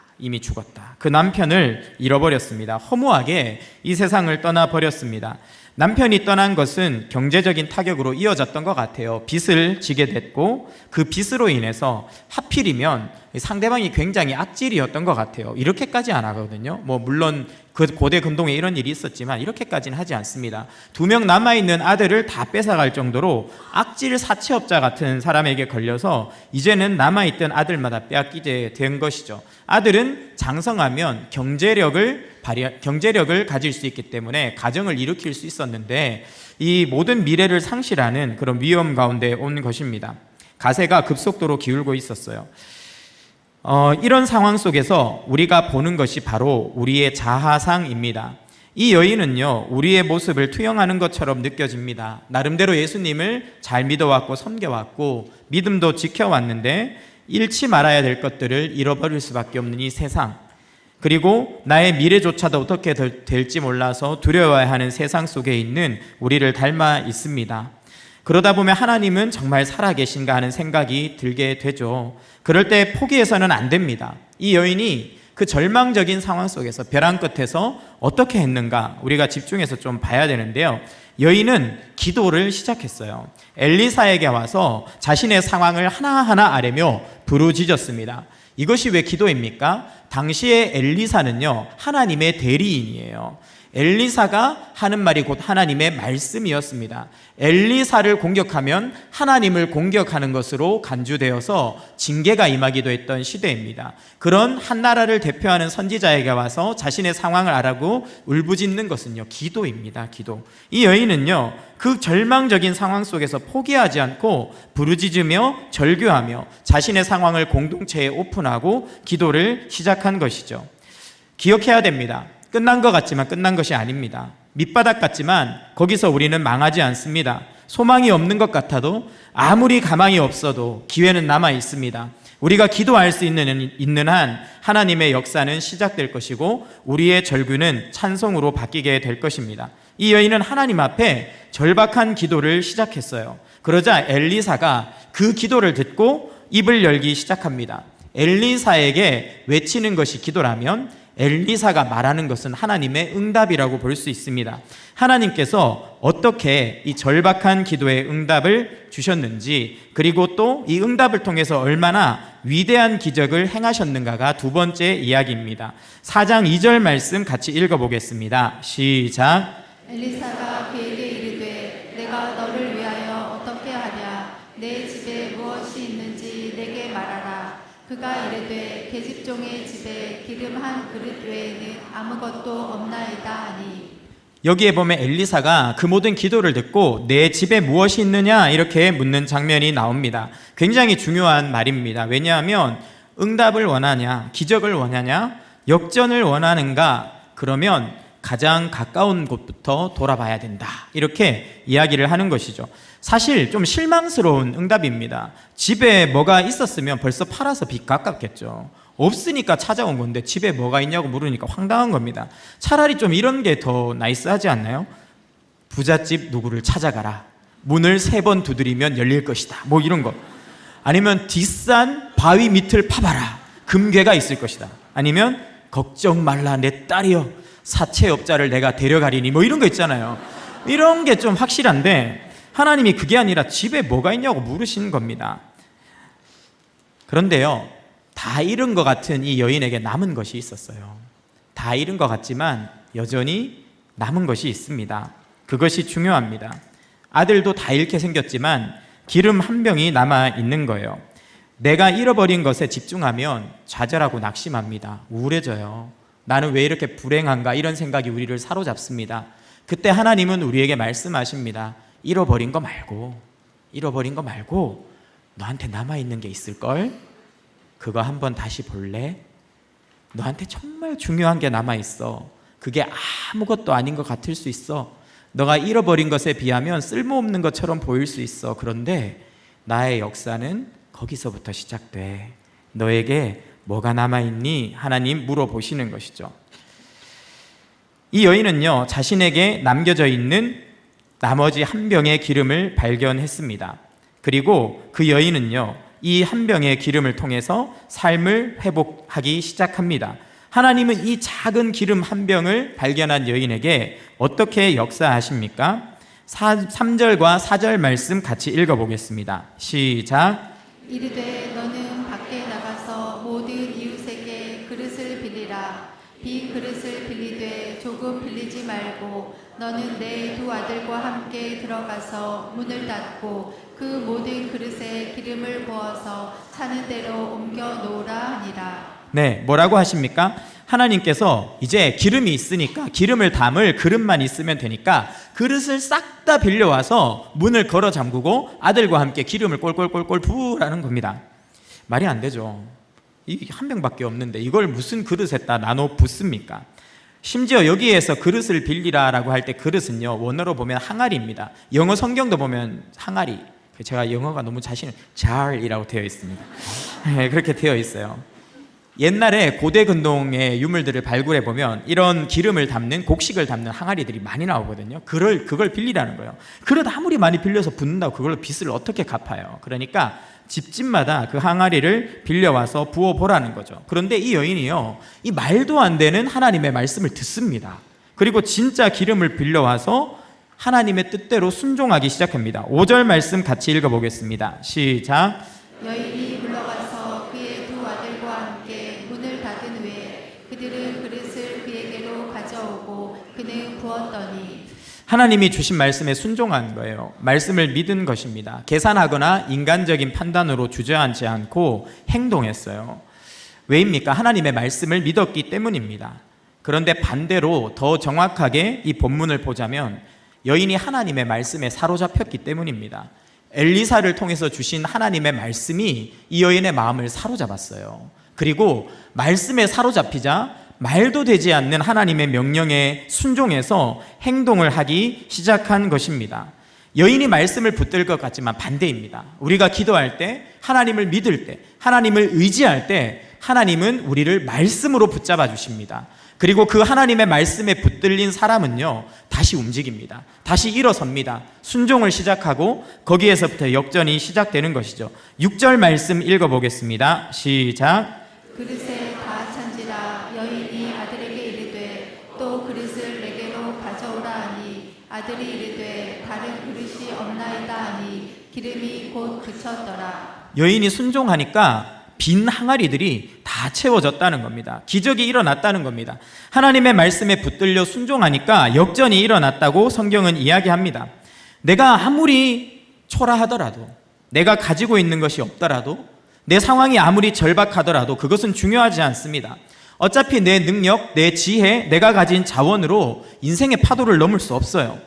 그 남편을 잃어버렸습니다. 허무하게 이 세상을 떠나버렸습니다. 남편이 떠난 것은 경제적인 타격으로 이어졌던 것 같아요. 빚을 지게 됐고 그 빚으로 인해서 하필이면 상대방이 굉장히 악질이었던 것 같아요. 이렇게까지 안 하거든요. 물론 그 고대 근동에 이런 일이 있었지만 이렇게까지는 하지 않습니다. 2명 남아있는 아들을 다 뺏어갈 정도로 악질 사채업자 같은 사람에게 걸려서 이제는 남아있던 아들마다 빼앗기게 된 것이죠. 아들은 장성하면 경제력을 가질 수 있기 때문에 가정을 일으킬 수 있었는데 이 모든 미래를 상실하는 그런 위험 가운데 온 것입니다. 가세가 급속도로 기울고 있었어요. 이런 상황 속에서 우리가 보는 것이 바로 우리의 자하상입니다. 이 여인은요, 우리의 모습을 투영하는 것처럼 느껴집니다. 나름대로 예수님을 잘 믿어왔고 섬겨왔고 믿음도 지켜왔는데 잃지 말아야 될 것들을 잃어버릴 수밖에 없는 이 세상, 그리고 나의 미래조차도 어떻게 될지 몰라서 두려워야 하는 세상 속에 있는 우리를 닮아 있습니다. 그러다 보면 하나님은 정말 살아계신가 하는 생각이 들게 되죠. 그럴 때 포기해서는 안 됩니다. 이 여인이 그 절망적인 상황 속에서 벼랑 끝에서 어떻게 했는가 우리가 집중해서 좀 봐야 되는데요. 여인은 기도를 시작했어요. 엘리사에게 와서 자신의 상황을 하나하나 아뢰며 부르짖었습니다. 이것이 왜 기도입니까? 당시에 엘리사는요, 하나님의 대리인이에요. 엘리사가 하는 말이 곧 하나님의 말씀이었습니다. 엘리사를 공격하면 하나님을 공격하는 것으로 간주되어서 징계가 임하기도 했던 시대입니다. 그런 한 나라를 대표하는 선지자에게 와서 자신의 상황을 알아고 울부짖는 것은요, 기도입니다. 기도. 이 여인은요, 그 절망적인 상황 속에서 포기하지 않고 부르짖으며 절규하며 자신의 상황을 공동체에 오픈하고 기도를 시작한 것이죠. 기억해야 됩니다. 끝난 것 같지만 끝난 것이 아닙니다. 밑바닥 같지만 거기서 우리는 망하지 않습니다. 소망이 없는 것 같아도 아무리 가망이 없어도 기회는 남아 있습니다. 우리가 기도할 수 있는 한 하나님의 역사는 시작될 것이고 우리의 절규는 찬송으로 바뀌게 될 것입니다. 이 여인은 하나님 앞에 절박한 기도를 시작했어요. 그러자 엘리사가 그 기도를 듣고 입을 열기 시작합니다. 엘리사에게 외치는 것이 기도라면 엘리사가 말하는 것은 하나님의 응답이라고 볼 수 있습니다. 하나님께서 어떻게 이 절박한 기도의 응답을 주셨는지, 그리고 또 이 응답을 통해서 얼마나 위대한 기적을 행하셨는가가 두 번째 이야기입니다. 4장 2절 말씀 같이 읽어보겠습니다. 시작. 엘리사가 그에게 이르되 내가 너를 위하여 어떻게 하랴? 내 집에 무엇이 있는지 내게 말하라. 그가 이르되 계집종의 집에 기름 한 그릇 외에는 아무것도 없나이다 하니. 여기에 보면 엘리사가 그 모든 기도를 듣고 내 집에 무엇이 있느냐 이렇게 묻는 장면이 나옵니다. 굉장히 중요한 말입니다. 왜냐하면 응답을 원하냐, 기적을 원하냐, 역전을 원하는가, 그러면 가장 가까운 곳부터 돌아봐야 된다, 이렇게 이야기를 하는 것이죠. 사실 좀 실망스러운 응답입니다. 집에 뭐가 있었으면 벌써 팔아서 빚 갚았겠죠. 없으니까 찾아온 건데 집에 뭐가 있냐고 물으니까 황당한 겁니다. 차라리 좀 이런 게 더 나이스하지 않나요? 부잣집 누구를 찾아가라, 문을 3번 두드리면 열릴 것이다, 뭐 이런 거. 아니면 뒷산 바위 밑을 파봐라, 금괴가 있을 것이다. 아니면 걱정 말라 내 딸이여, 사채업자를 내가 데려가리니, 뭐 이런 거 있잖아요. 이런 게 좀 확실한데 하나님이 그게 아니라 집에 뭐가 있냐고 물으시는 겁니다. 그런데요, 다 잃은 것 같은 이 여인에게 남은 것이 있었어요. 다 잃은 것 같지만 여전히 남은 것이 있습니다. 그것이 중요합니다. 아들도 다 잃게 생겼지만 기름 한 병이 남아 있는 거예요. 내가 잃어버린 것에 집중하면 좌절하고 낙심합니다. 우울해져요. 나는 왜 이렇게 불행한가, 이런 생각이 우리를 사로잡습니다. 그때 하나님은 우리에게 말씀하십니다. 잃어버린 거 말고 너한테 남아있는 게 있을걸? 그거 한번 다시 볼래? 너한테 정말 중요한 게 남아있어. 그게 아무것도 아닌 것 같을 수 있어. 너가 잃어버린 것에 비하면 쓸모없는 것처럼 보일 수 있어. 그런데 나의 역사는 거기서부터 시작돼. 너에게 뭐가 남아있니? 하나님 물어보시는 것이죠. 이 여인은요, 자신에게 남겨져 있는 나머지 한 병의 기름을 발견했습니다. 그리고 그 여인은요, 이 한 병의 기름을 통해서 삶을 회복하기 시작합니다. 하나님은 이 작은 기름 한 병을 발견한 여인에게 어떻게 역사하십니까? 3절과 4절 말씀 같이 읽어보겠습니다. 시작. 이르되 너는 밖에 나가서 모든 이웃에게 그릇을 빌리라. 빈 그릇을 빌리되 조금 빌리지 말고 너는 내 두 아들과 함께 들어가서 문을 닫고 그 모든 그릇에 기름을 부어서 차는 대로 옮겨 놓으라 하니라. 네, 뭐라고 하십니까? 하나님께서 이제 기름이 있으니까 기름을 담을 그릇만 있으면 되니까 그릇을 싹 다 빌려와서 문을 걸어 잠그고 아들과 함께 기름을 꼴꼴꼴꼴 부으라는 겁니다. 말이 안 되죠. 이 한 병밖에 없는데 이걸 무슨 그릇에다 나눠 붓습니까? 심지어 여기에서 그릇을 빌리라라고 할 때 그릇은요, 원어로 보면 항아리입니다. 영어 성경도 보면 항아리, 제가 영어가 너무 잘이라고 되어 있습니다. 네, 그렇게 되어 있어요. 옛날에 고대 근동의 유물들을 발굴해 보면 이런 기름을 담는, 곡식을 담는 항아리들이 많이 나오거든요. 그걸 빌리라는 거예요. 그러다 아무리 많이 빌려서 붓는다고 그걸로 빚을 어떻게 갚아요? 그러니까 집집마다 그 항아리를 빌려와서 부어보라는 거죠. 그런데 이 여인이요, 이 말도 안 되는 하나님의 말씀을 듣습니다. 그리고 진짜 기름을 빌려와서 하나님의 뜻대로 순종하기 시작합니다. 5절 말씀 같이 읽어보겠습니다. 시작. 여인이 물러가서 그의 두 아들과 함께 문을 닫은 후에 그들은 그릇을 그에게로 가져오고 그는 부었더니. 하나님이 주신 말씀에 순종한 거예요. 말씀을 믿은 것입니다. 계산하거나 인간적인 판단으로 주저앉지 않고 행동했어요. 왜입니까? 하나님의 말씀을 믿었기 때문입니다. 그런데 반대로 더 정확하게 이 본문을 보자면 여인이 하나님의 말씀에 사로잡혔기 때문입니다. 엘리사를 통해서 주신 하나님의 말씀이 이 여인의 마음을 사로잡았어요. 그리고 말씀에 사로잡히자 말도 되지 않는 하나님의 명령에 순종해서 행동을 하기 시작한 것입니다. 여인이 말씀을 붙들 것 같지만 반대입니다. 우리가 기도할 때, 하나님을 믿을 때, 하나님을 의지할 때 하나님은 우리를 말씀으로 붙잡아 주십니다. 그리고 그 하나님의 말씀에 붙들린 사람은요, 다시 움직입니다. 다시 일어섭니다. 순종을 시작하고 거기에서부터 역전이 시작되는 것이죠. 6절 말씀 읽어보겠습니다. 시작. 그릇에 다 찬지라. 여인이 아들에게 이르되 또 그릇을 내게로 가져오라 하니 아들이 이르되 다른 그릇이 없나이다 하니 기름이 곧 그쳤더라. 여인이 순종하니까 빈 항아리들이 다 채워졌다는 겁니다. 기적이 일어났다는 겁니다. 하나님의 말씀에 붙들려 순종하니까 역전이 일어났다고 성경은 이야기합니다. 내가 아무리 초라하더라도, 내가 가지고 있는 것이 없더라도, 내 상황이 아무리 절박하더라도 그것은 중요하지 않습니다. 어차피 내 능력, 내 지혜, 내가 가진 자원으로 인생의 파도를 넘을 수 없어요.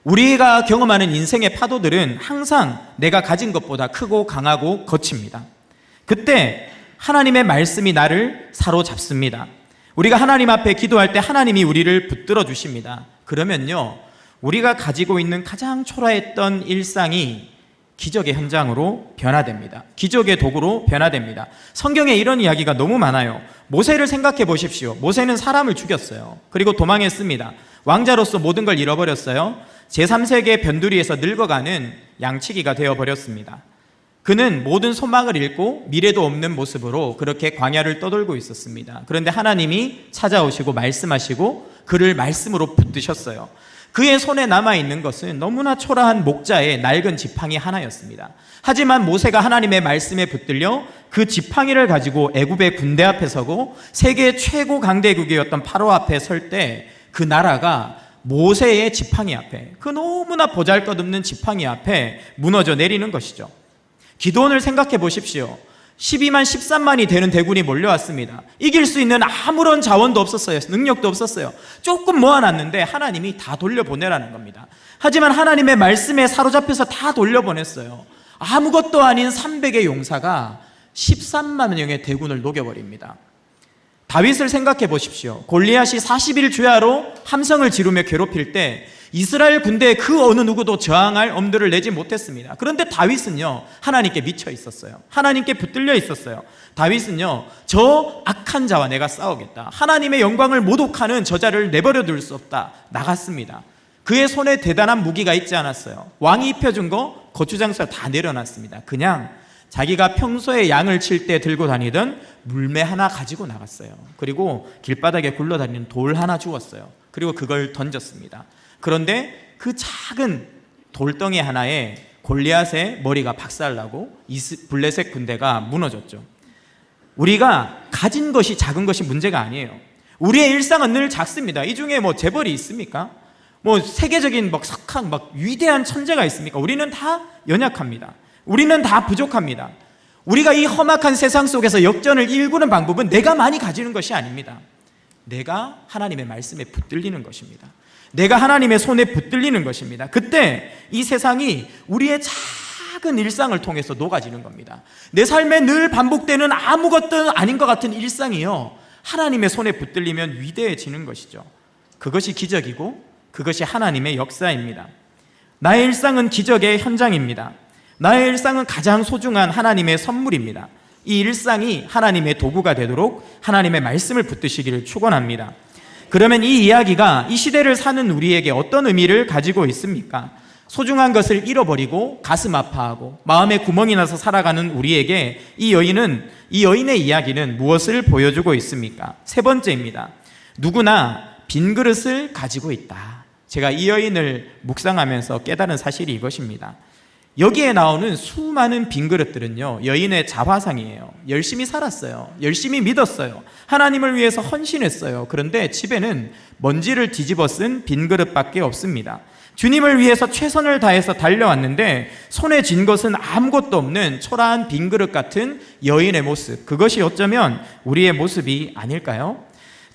우리가 경험하는 인생의 파도들은 항상 내가 가진 것보다 크고 강하고 거칩니다. 그때 하나님의 말씀이 나를 사로잡습니다. 우리가 하나님 앞에 기도할 때 하나님이 우리를 붙들어 주십니다. 그러면요, 우리가 가지고 있는 가장 초라했던 일상이 기적의 현장으로 변화됩니다. 기적의 도구로 변화됩니다. 성경에 이런 이야기가 너무 많아요. 모세를 생각해 보십시오. 모세는 사람을 죽였어요. 그리고 도망했습니다. 왕자로서 모든 걸 잃어버렸어요. 제3세계 변두리에서 늙어가는 양치기가 되어버렸습니다. 그는 모든 소망을 잃고 미래도 없는 모습으로 그렇게 광야를 떠돌고 있었습니다. 그런데 하나님이 찾아오시고 말씀하시고 그를 말씀으로 붙드셨어요. 그의 손에 남아있는 것은 너무나 초라한 목자의 낡은 지팡이 하나였습니다. 하지만 모세가 하나님의 말씀에 붙들려 그 지팡이를 가지고 애굽의 군대 앞에 서고 세계 최고 강대국이었던 파로 앞에 설 때 그 나라가 모세의 지팡이 앞에, 그 너무나 보잘것없는 지팡이 앞에 무너져 내리는 것이죠. 기드온을 생각해 보십시오. 12만 13만이 되는 대군이 몰려왔습니다. 이길 수 있는 아무런 자원도 없었어요. 능력도 없었어요. 조금 모아놨는데 하나님이 다 돌려보내라는 겁니다. 하지만 하나님의 말씀에 사로잡혀서 다 돌려보냈어요. 아무것도 아닌 300의 용사가 13만 명의 대군을 녹여버립니다. 다윗을 생각해 보십시오. 골리앗이 40일 주야로 함성을 지르며 괴롭힐 때 이스라엘 군대에 그 어느 누구도 저항할 엄두를 내지 못했습니다. 그런데 다윗은요, 하나님께 미쳐 있었어요. 하나님께 붙들려 있었어요. 다윗은요, 저 악한 자와 내가 싸우겠다. 하나님의 영광을 모독하는 저 자를 내버려 둘 수 없다. 나갔습니다. 그의 손에 대단한 무기가 있지 않았어요. 왕이 입혀준 거 거추장사 다 내려놨습니다. 그냥 자기가 평소에 양을 칠 때 들고 다니던 물매 하나 가지고 나갔어요. 그리고 길바닥에 굴러다니는 돌 하나 주웠어요. 그리고 그걸 던졌습니다. 그런데 그 작은 돌덩이 하나에 골리앗의 머리가 박살나고 블레셋 군대가 무너졌죠. 우리가 가진 것이 작은 것이 문제가 아니에요. 우리의 일상은 늘 작습니다. 이 중에 뭐 재벌이 있습니까? 뭐 세계적인 석학 위대한 천재가 있습니까? 우리는 다 연약합니다. 우리는 다 부족합니다. 우리가 이 험악한 세상 속에서 역전을 일구는 방법은 내가 많이 가지는 것이 아닙니다. 내가 하나님의 말씀에 붙들리는 것입니다. 내가 하나님의 손에 붙들리는 것입니다. 그때 이 세상이 우리의 작은 일상을 통해서 녹아지는 겁니다. 내 삶에 늘 반복되는 아무것도 아닌 것 같은 일상이요, 하나님의 손에 붙들리면 위대해지는 것이죠. 그것이 기적이고 그것이 하나님의 역사입니다. 나의 일상은 기적의 현장입니다. 나의 일상은 가장 소중한 하나님의 선물입니다. 이 일상이 하나님의 도구가 되도록 하나님의 말씀을 붙드시기를 축원합니다. 그러면 이 이야기가 이 시대를 사는 우리에게 어떤 의미를 가지고 있습니까? 소중한 것을 잃어버리고 가슴 아파하고 마음에 구멍이 나서 살아가는 우리에게 이 여인의 이야기는 무엇을 보여주고 있습니까? 세 번째입니다. 누구나 빈 그릇을 가지고 있다. 제가 이 여인을 묵상하면서 깨달은 사실이 이것입니다. 여기에 나오는 수많은 빈 그릇들은요, 여인의 자화상이에요. 열심히 살았어요. 열심히 믿었어요. 하나님을 위해서 헌신했어요. 그런데 집에는 먼지를 뒤집어 쓴 빈 그릇밖에 없습니다. 주님을 위해서 최선을 다해서 달려왔는데 손에 쥔 것은 아무것도 없는 초라한 빈 그릇 같은 여인의 모습, 그것이 어쩌면 우리의 모습이 아닐까요?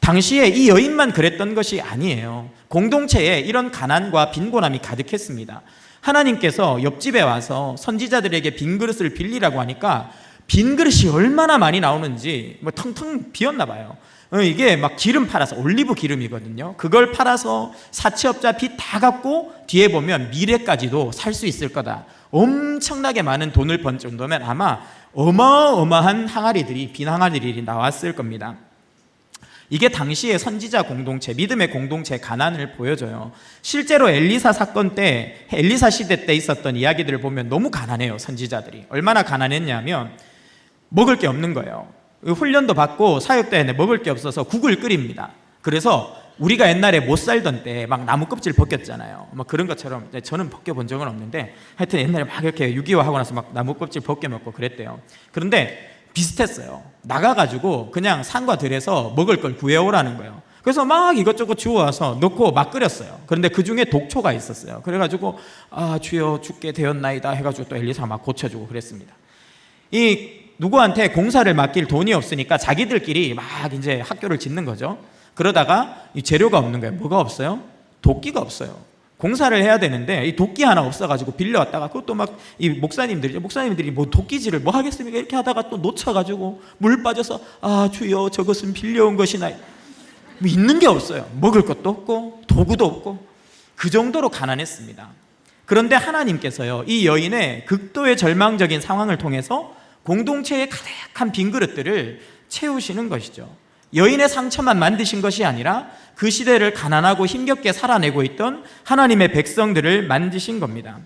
당시에 이 여인만 그랬던 것이 아니에요. 공동체에 이런 가난과 빈곤함이 가득했습니다. 하나님께서 옆집에 와서 선지자들에게 빈 그릇을 빌리라고 하니까 빈 그릇이 얼마나 많이 나오는지 텅텅 비었나 봐요. 이게 막 기름 팔아서, 올리브 기름이거든요. 그걸 팔아서 사채업자 빚 다 갚고 뒤에 보면 미래까지도 살 수 있을 거다. 엄청나게 많은 돈을 번 정도면 아마 어마어마한 항아리들이, 빈 항아리들이 나왔을 겁니다. 이게 당시의 선지자 공동체, 믿음의 공동체의 가난을 보여줘요. 실제로 엘리사 사건 때, 엘리사 시대 때 있었던 이야기들을 보면 너무 가난해요. 선지자들이 얼마나 가난했냐면 먹을 게 없는 거예요. 훈련도 받고 사역도 했는데 먹을 게 없어서 국을 끓입니다. 그래서 우리가 옛날에 못 살던 때 막 나무 껍질 벗겼잖아요. 막 그런 것처럼, 저는 벗겨본 적은 없는데 하여튼 옛날에 막 이렇게 6.25 하고 나서 막 나무 껍질 벗겨 먹고 그랬대요. 그런데 비슷했어요. 나가가지고 그냥 산과 들에서 먹을 걸 구해오라는 거예요. 그래서 막 이것저것 주워와서 넣고 막 끓였어요. 그런데 그 중에 독초가 있었어요. 그래가지고 주여 죽게 되었나이다 해가지고 또 엘리사가 막 고쳐주고 그랬습니다. 이 누구한테 공사를 맡길 돈이 없으니까 자기들끼리 막 이제 학교를 짓는 거죠. 그러다가 이 재료가 없는 거예요. 뭐가 없어요? 도끼가 없어요. 공사를 해야 되는데 이 도끼 하나 없어가지고 빌려왔다가 그것도 막 이 목사님들이 뭐 도끼질을 뭐 하겠습니까? 이렇게 하다가 또 놓쳐가지고 물 빠져서 주여 저것은 빌려온 것이나, 뭐 있는 게 없어요. 먹을 것도 없고 도구도 없고 그 정도로 가난했습니다. 그런데 하나님께서요, 이 여인의 극도의 절망적인 상황을 통해서 공동체의 가득한 빈 그릇들을 채우시는 것이죠. 여인의 상처만 만드신 것이 아니라 그 시대를 가난하고 힘겹게 살아내고 있던 하나님의 백성들을 만드신 겁니다.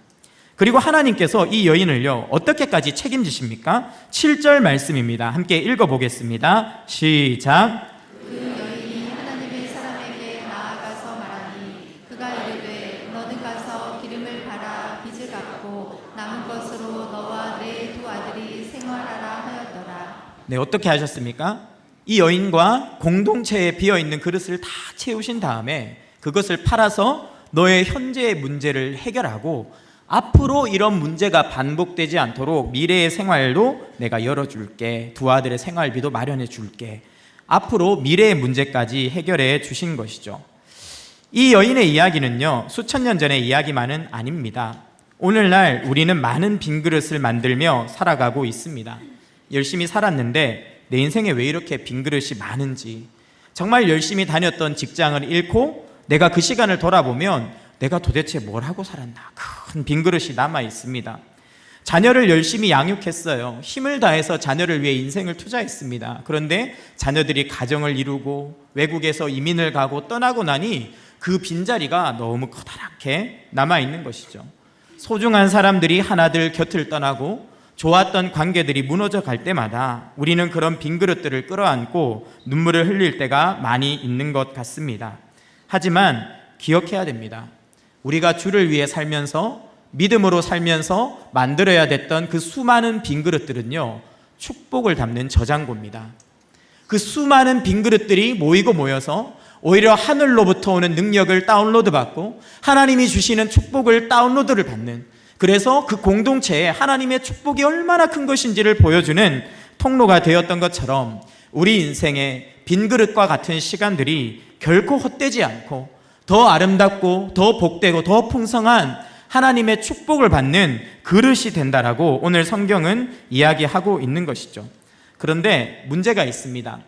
그리고 하나님께서 이 여인을요, 어떻게까지 책임지십니까? 7절 말씀입니다. 함께 읽어보겠습니다. 시작. 그 여인이 하나님의 사람에게 나아가서 말하니 그가 이르되 너는 가서 기름을 팔아 빚을 갚고 남은 것으로 너와 내 두 아들이 생활하라 하였더라. 네, 어떻게 하셨습니까? 이 여인과 공동체에 비어있는 그릇을 다 채우신 다음에 그것을 팔아서 너의 현재의 문제를 해결하고 앞으로 이런 문제가 반복되지 않도록 미래의 생활도 내가 열어줄게, 두 아들의 생활비도 마련해 줄게, 앞으로 미래의 문제까지 해결해 주신 것이죠. 이 여인의 이야기는요, 수천 년 전의 이야기만은 아닙니다. 오늘날 우리는 많은 빈 그릇을 만들며 살아가고 있습니다. 열심히 살았는데 내 인생에 왜 이렇게 빈 그릇이 많은지, 정말 열심히 다녔던 직장을 잃고 내가 그 시간을 돌아보면 내가 도대체 뭘 하고 살았나, 큰 빈 그릇이 남아 있습니다. 자녀를 열심히 양육했어요. 힘을 다해서 자녀를 위해 인생을 투자했습니다. 그런데 자녀들이 가정을 이루고 외국에서 이민을 가고 떠나고 나니 그 빈자리가 너무 커다랗게 남아있는 것이죠. 소중한 사람들이 하나둘 곁을 떠나고 좋았던 관계들이 무너져 갈 때마다 우리는 그런 빈 그릇들을 끌어안고 눈물을 흘릴 때가 많이 있는 것 같습니다. 하지만 기억해야 됩니다. 우리가 주를 위해 살면서, 믿음으로 살면서 만들어야 됐던 그 수많은 빈 그릇들은요, 축복을 담는 저장고입니다. 그 수많은 빈 그릇들이 모이고 모여서 오히려 하늘로부터 오는 능력을 다운로드 받고 하나님이 주시는 축복을 다운로드를 받는, 그래서 그 공동체에 하나님의 축복이 얼마나 큰 것인지를 보여주는 통로가 되었던 것처럼 우리 인생의 빈 그릇과 같은 시간들이 결코 헛되지 않고 더 아름답고 더 복되고 더 풍성한 하나님의 축복을 받는 그릇이 된다라고 오늘 성경은 이야기하고 있는 것이죠. 그런데 문제가 있습니다.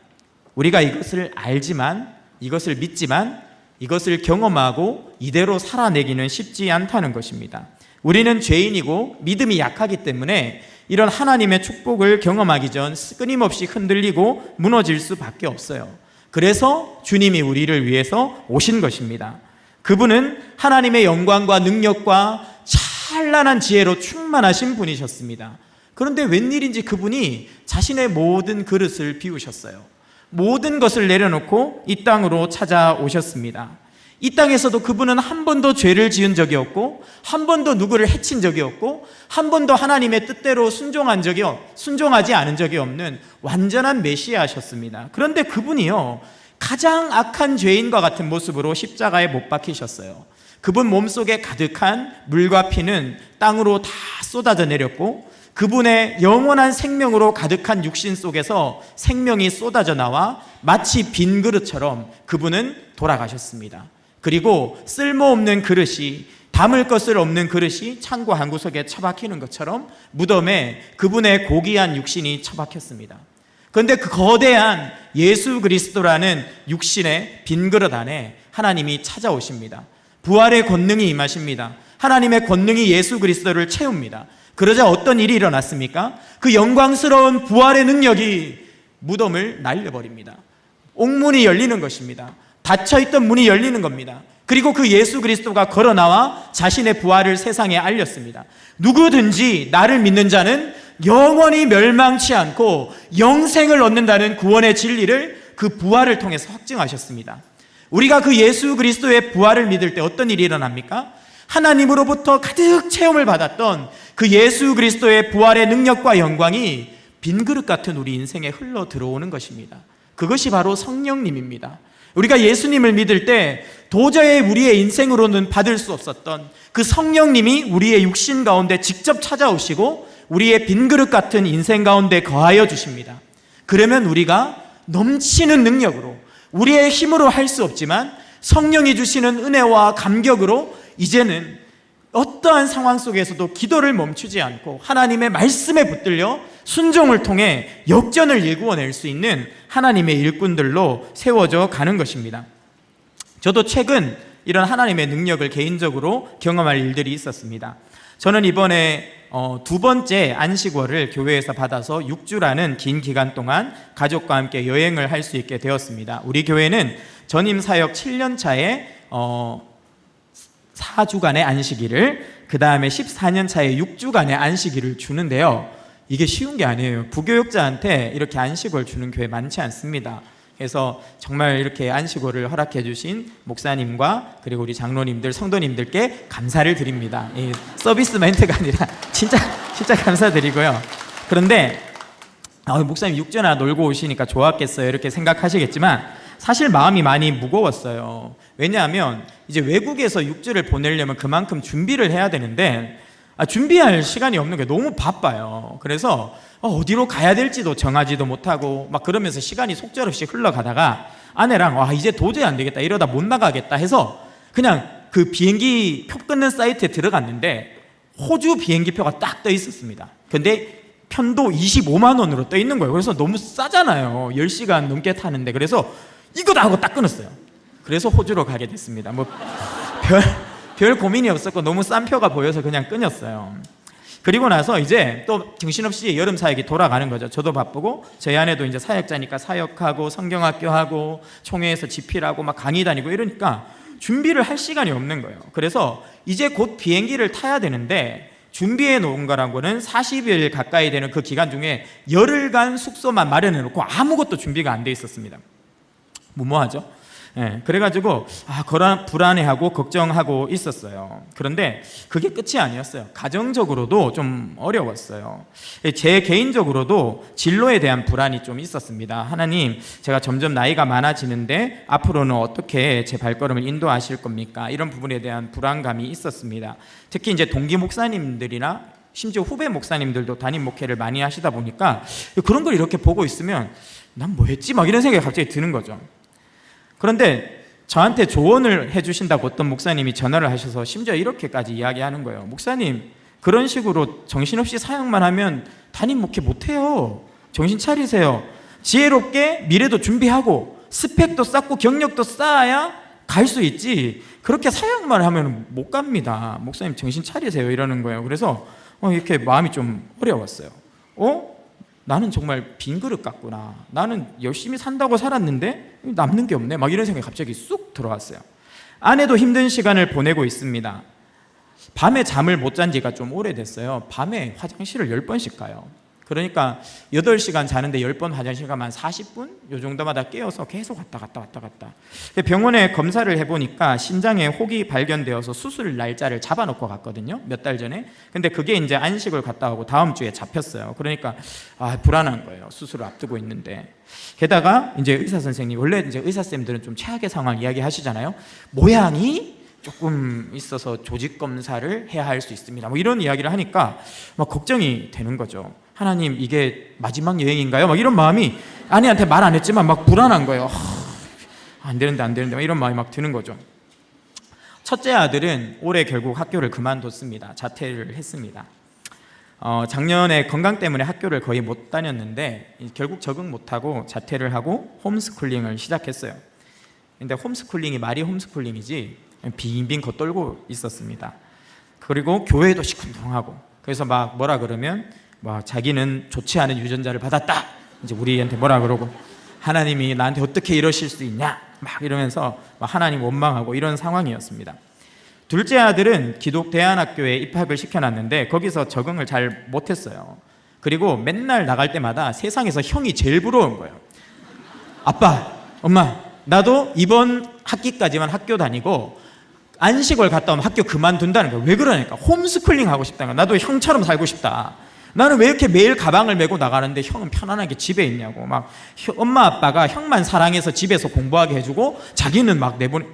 우리가 이것을 알지만, 이것을 믿지만, 이것을 경험하고 이대로 살아내기는 쉽지 않다는 것입니다. 우리는 죄인이고 믿음이 약하기 때문에 이런 하나님의 축복을 경험하기 전 끊임없이 흔들리고 무너질 수밖에 없어요. 그래서 주님이 우리를 위해서 오신 것입니다. 그분은 하나님의 영광과 능력과 찬란한 지혜로 충만하신 분이셨습니다. 그런데 웬일인지 그분이 자신의 모든 그릇을 비우셨어요. 모든 것을 내려놓고 이 땅으로 찾아오셨습니다. 이 땅에서도 그분은 한 번도 죄를 지은 적이 없고, 한 번도 누구를 해친 적이 없고, 한 번도 하나님의 뜻대로 순종하지 않은 적이 없는 완전한 메시아셨습니다. 그런데 그분이요, 가장 악한 죄인과 같은 모습으로 십자가에 못 박히셨어요. 그분 몸속에 가득한 물과 피는 땅으로 다 쏟아져 내렸고, 그분의 영원한 생명으로 가득한 육신 속에서 생명이 쏟아져 나와 마치 빈 그릇처럼 그분은 돌아가셨습니다. 그리고 쓸모없는 그릇이, 담을 것을 없는 그릇이 창고 한 구석에 처박히는 것처럼 무덤에 그분의 고귀한 육신이 처박혔습니다. 그런데 그 거대한 예수 그리스도라는 육신의 빈 그릇 안에 하나님이 찾아오십니다. 부활의 권능이 임하십니다. 하나님의 권능이 예수 그리스도를 채웁니다. 그러자 어떤 일이 일어났습니까? 그 영광스러운 부활의 능력이 무덤을 날려버립니다. 옥문이 열리는 것입니다. 닫혀있던 문이 열리는 겁니다. 그리고 그 예수 그리스도가 걸어 나와 자신의 부활을 세상에 알렸습니다. 누구든지 나를 믿는 자는 영원히 멸망치 않고 영생을 얻는다는 구원의 진리를 그 부활을 통해서 확증하셨습니다. 우리가 그 예수 그리스도의 부활을 믿을 때 어떤 일이 일어납니까? 하나님으로부터 가득 체험을 받았던 그 예수 그리스도의 부활의 능력과 영광이 빈 그릇 같은 우리 인생에 흘러 들어오는 것입니다. 그것이 바로 성령님입니다. 우리가 예수님을 믿을 때 도저히 우리의 인생으로는 받을 수 없었던 그 성령님이 우리의 육신 가운데 직접 찾아오시고 우리의 빈 그릇 같은 인생 가운데 거하여 주십니다. 그러면 우리가 넘치는 능력으로, 우리의 힘으로 할 수 없지만 성령이 주시는 은혜와 감격으로 이제는 어떠한 상황 속에서도 기도를 멈추지 않고 하나님의 말씀에 붙들려 순종을 통해 역전을 일구어낼 수 있는 하나님의 일꾼들로 세워져 가는 것입니다. 저도 최근 이런 하나님의 능력을 개인적으로 경험할 일들이 있었습니다. 저는 이번에 두 번째 안식월을 교회에서 받아서 6주라는 긴 기간 동안 가족과 함께 여행을 할 수 있게 되었습니다. 우리 교회는 전임 사역 7년 차에 4주간의 안식일을, 그 다음에 14년 차에 6주간의 안식일을 주는데요. 이게 쉬운 게 아니에요. 부교육자한테 이렇게 안식월 주는 교회 많지 않습니다. 그래서 정말 이렇게 안식월을 허락해 주신 목사님과 그리고 우리 장로님들, 성도님들께 감사를 드립니다. 서비스 멘트가 아니라 진짜 감사드리고요. 그런데 목사님 6주나 놀고 오시니까 좋았겠어요, 이렇게 생각하시겠지만 사실 마음이 많이 무거웠어요. 왜냐하면 이제 외국에서 6주를 보내려면 그만큼 준비를 해야 되는데 준비할 시간이 없는 게 너무 바빠요. 그래서 어디로 가야 될지도 정하지도 못하고 막 그러면서 시간이 속절없이 흘러가다가 아내랑 이제 도저히 안 되겠다, 이러다 못 나가겠다 해서 그냥 그 비행기 표 끊는 사이트에 들어갔는데 호주 비행기표가 딱 떠 있었습니다. 근데 편도 25만 원으로 떠 있는 거예요. 그래서 너무 싸잖아요. 10시간 넘게 타는데. 그래서 이거다 하고 딱 끊었어요. 그래서 호주로 가게 됐습니다. 뭐 별 고민이 없었고 너무 싼 표가 보여서 그냥 끊었어요. 그리고 나서 이제 또 정신없이 여름 사역이 돌아가는 거죠. 저도 바쁘고 저희 아내도 이제 사역자니까 사역하고 성경학교 하고 총회에서 집필하고 막 강의 다니고 이러니까 준비를 할 시간이 없는 거예요. 그래서 이제 곧 비행기를 타야 되는데 준비해 놓은 거라고는 40일 가까이 되는 그 기간 중에 열흘간 숙소만 마련해 놓고 아무것도 준비가 안 돼 있었습니다. 무모하죠? 네, 그래가지고 불안해하고 걱정하고 있었어요. 그런데 그게 끝이 아니었어요. 가정적으로도 좀 어려웠어요. 제 개인적으로도 진로에 대한 불안이 좀 있었습니다. 하나님, 제가 점점 나이가 많아지는데 앞으로는 어떻게 제 발걸음을 인도하실 겁니까? 이런 부분에 대한 불안감이 있었습니다. 특히 이제 동기 목사님들이나 심지어 후배 목사님들도 담임 목회를 많이 하시다 보니까 그런 걸 이렇게 보고 있으면 난 뭐 했지? 막 이런 생각이 갑자기 드는 거죠. 그런데 저한테 조언을 해주신다고 어떤 목사님이 전화를 하셔서 심지어 이렇게까지 이야기하는 거예요. 목사님, 그런 식으로 정신없이 사역만 하면 담임 목회 못해요. 정신 차리세요. 지혜롭게 미래도 준비하고 스펙도 쌓고 경력도 쌓아야 갈 수 있지, 그렇게 사역만 하면 못 갑니다. 목사님 정신 차리세요 이러는 거예요. 그래서 이렇게 마음이 좀 어려웠어요. 나는 정말 빈 그릇 같구나. 나는 열심히 산다고 살았는데 남는 게 없네. 막 이런 생각이 갑자기 쑥 들어왔어요. 아내도 힘든 시간을 보내고 있습니다. 밤에 잠을 못 잔 지가 좀 오래됐어요. 밤에 화장실을 10번씩 가요. 그러니까 8시간 자는데 10번 화장실 가면 40분? 요 정도마다 깨어서 계속 왔다 갔다. 병원에 검사를 해보니까 신장에 혹이 발견되어서 수술 날짜를 잡아놓고 갔거든요. 몇 달 전에. 근데 그게 이제 안식을 갔다 오고 다음 주에 잡혔어요. 그러니까 불안한 거예요. 수술을 앞두고 있는데. 게다가 이제 의사 선생님, 원래 이제 의사쌤들은 좀 최악의 상황 이야기하시잖아요. 모양이 조금 있어서 조직 검사를 해야 할 수 있습니다. 뭐 이런 이야기를 하니까 막 걱정이 되는 거죠. 하나님, 이게 마지막 여행인가요? 막 이런 마음이, 아내한테 말 안 했지만 막 불안한 거예요. 안 되는데 막 이런 마음이 막 드는 거죠. 첫째 아들은 올해 결국 학교를 그만뒀습니다. 자퇴를 했습니다. 작년에 건강 때문에 학교를 거의 못 다녔는데 결국 적응 못하고 자퇴를 하고 홈스쿨링을 시작했어요. 근데 홈스쿨링이 말이 홈스쿨링이지 빙빙 겉돌고 있었습니다. 그리고 교회도 시큰둥하고, 그래서 막 뭐라 그러면 자기는 좋지 않은 유전자를 받았다, 이제 우리한테 뭐라 그러고, 하나님이 나한테 어떻게 이러실 수 있냐 막 이러면서 막 하나님 원망하고 이런 상황이었습니다. 둘째 아들은 기독 대안학교에 입학을 시켜놨는데 거기서 적응을 잘 못했어요. 그리고 맨날 나갈 때마다 세상에서 형이 제일 부러운 거예요. 아빠, 엄마, 나도 이번 학기까지만 학교 다니고 안식을 갔다 오면 학교 그만둔다는 거예요. 왜 그러니까? 홈스쿨링 하고 싶다는 거야. 나도 형처럼 살고 싶다. 나는 왜 이렇게 매일 가방을 메고 나가는데 형은 편안하게 집에 있냐고. 막 엄마 아빠가 형만 사랑해서 집에서 공부하게 해주고 자기는 막 내보내.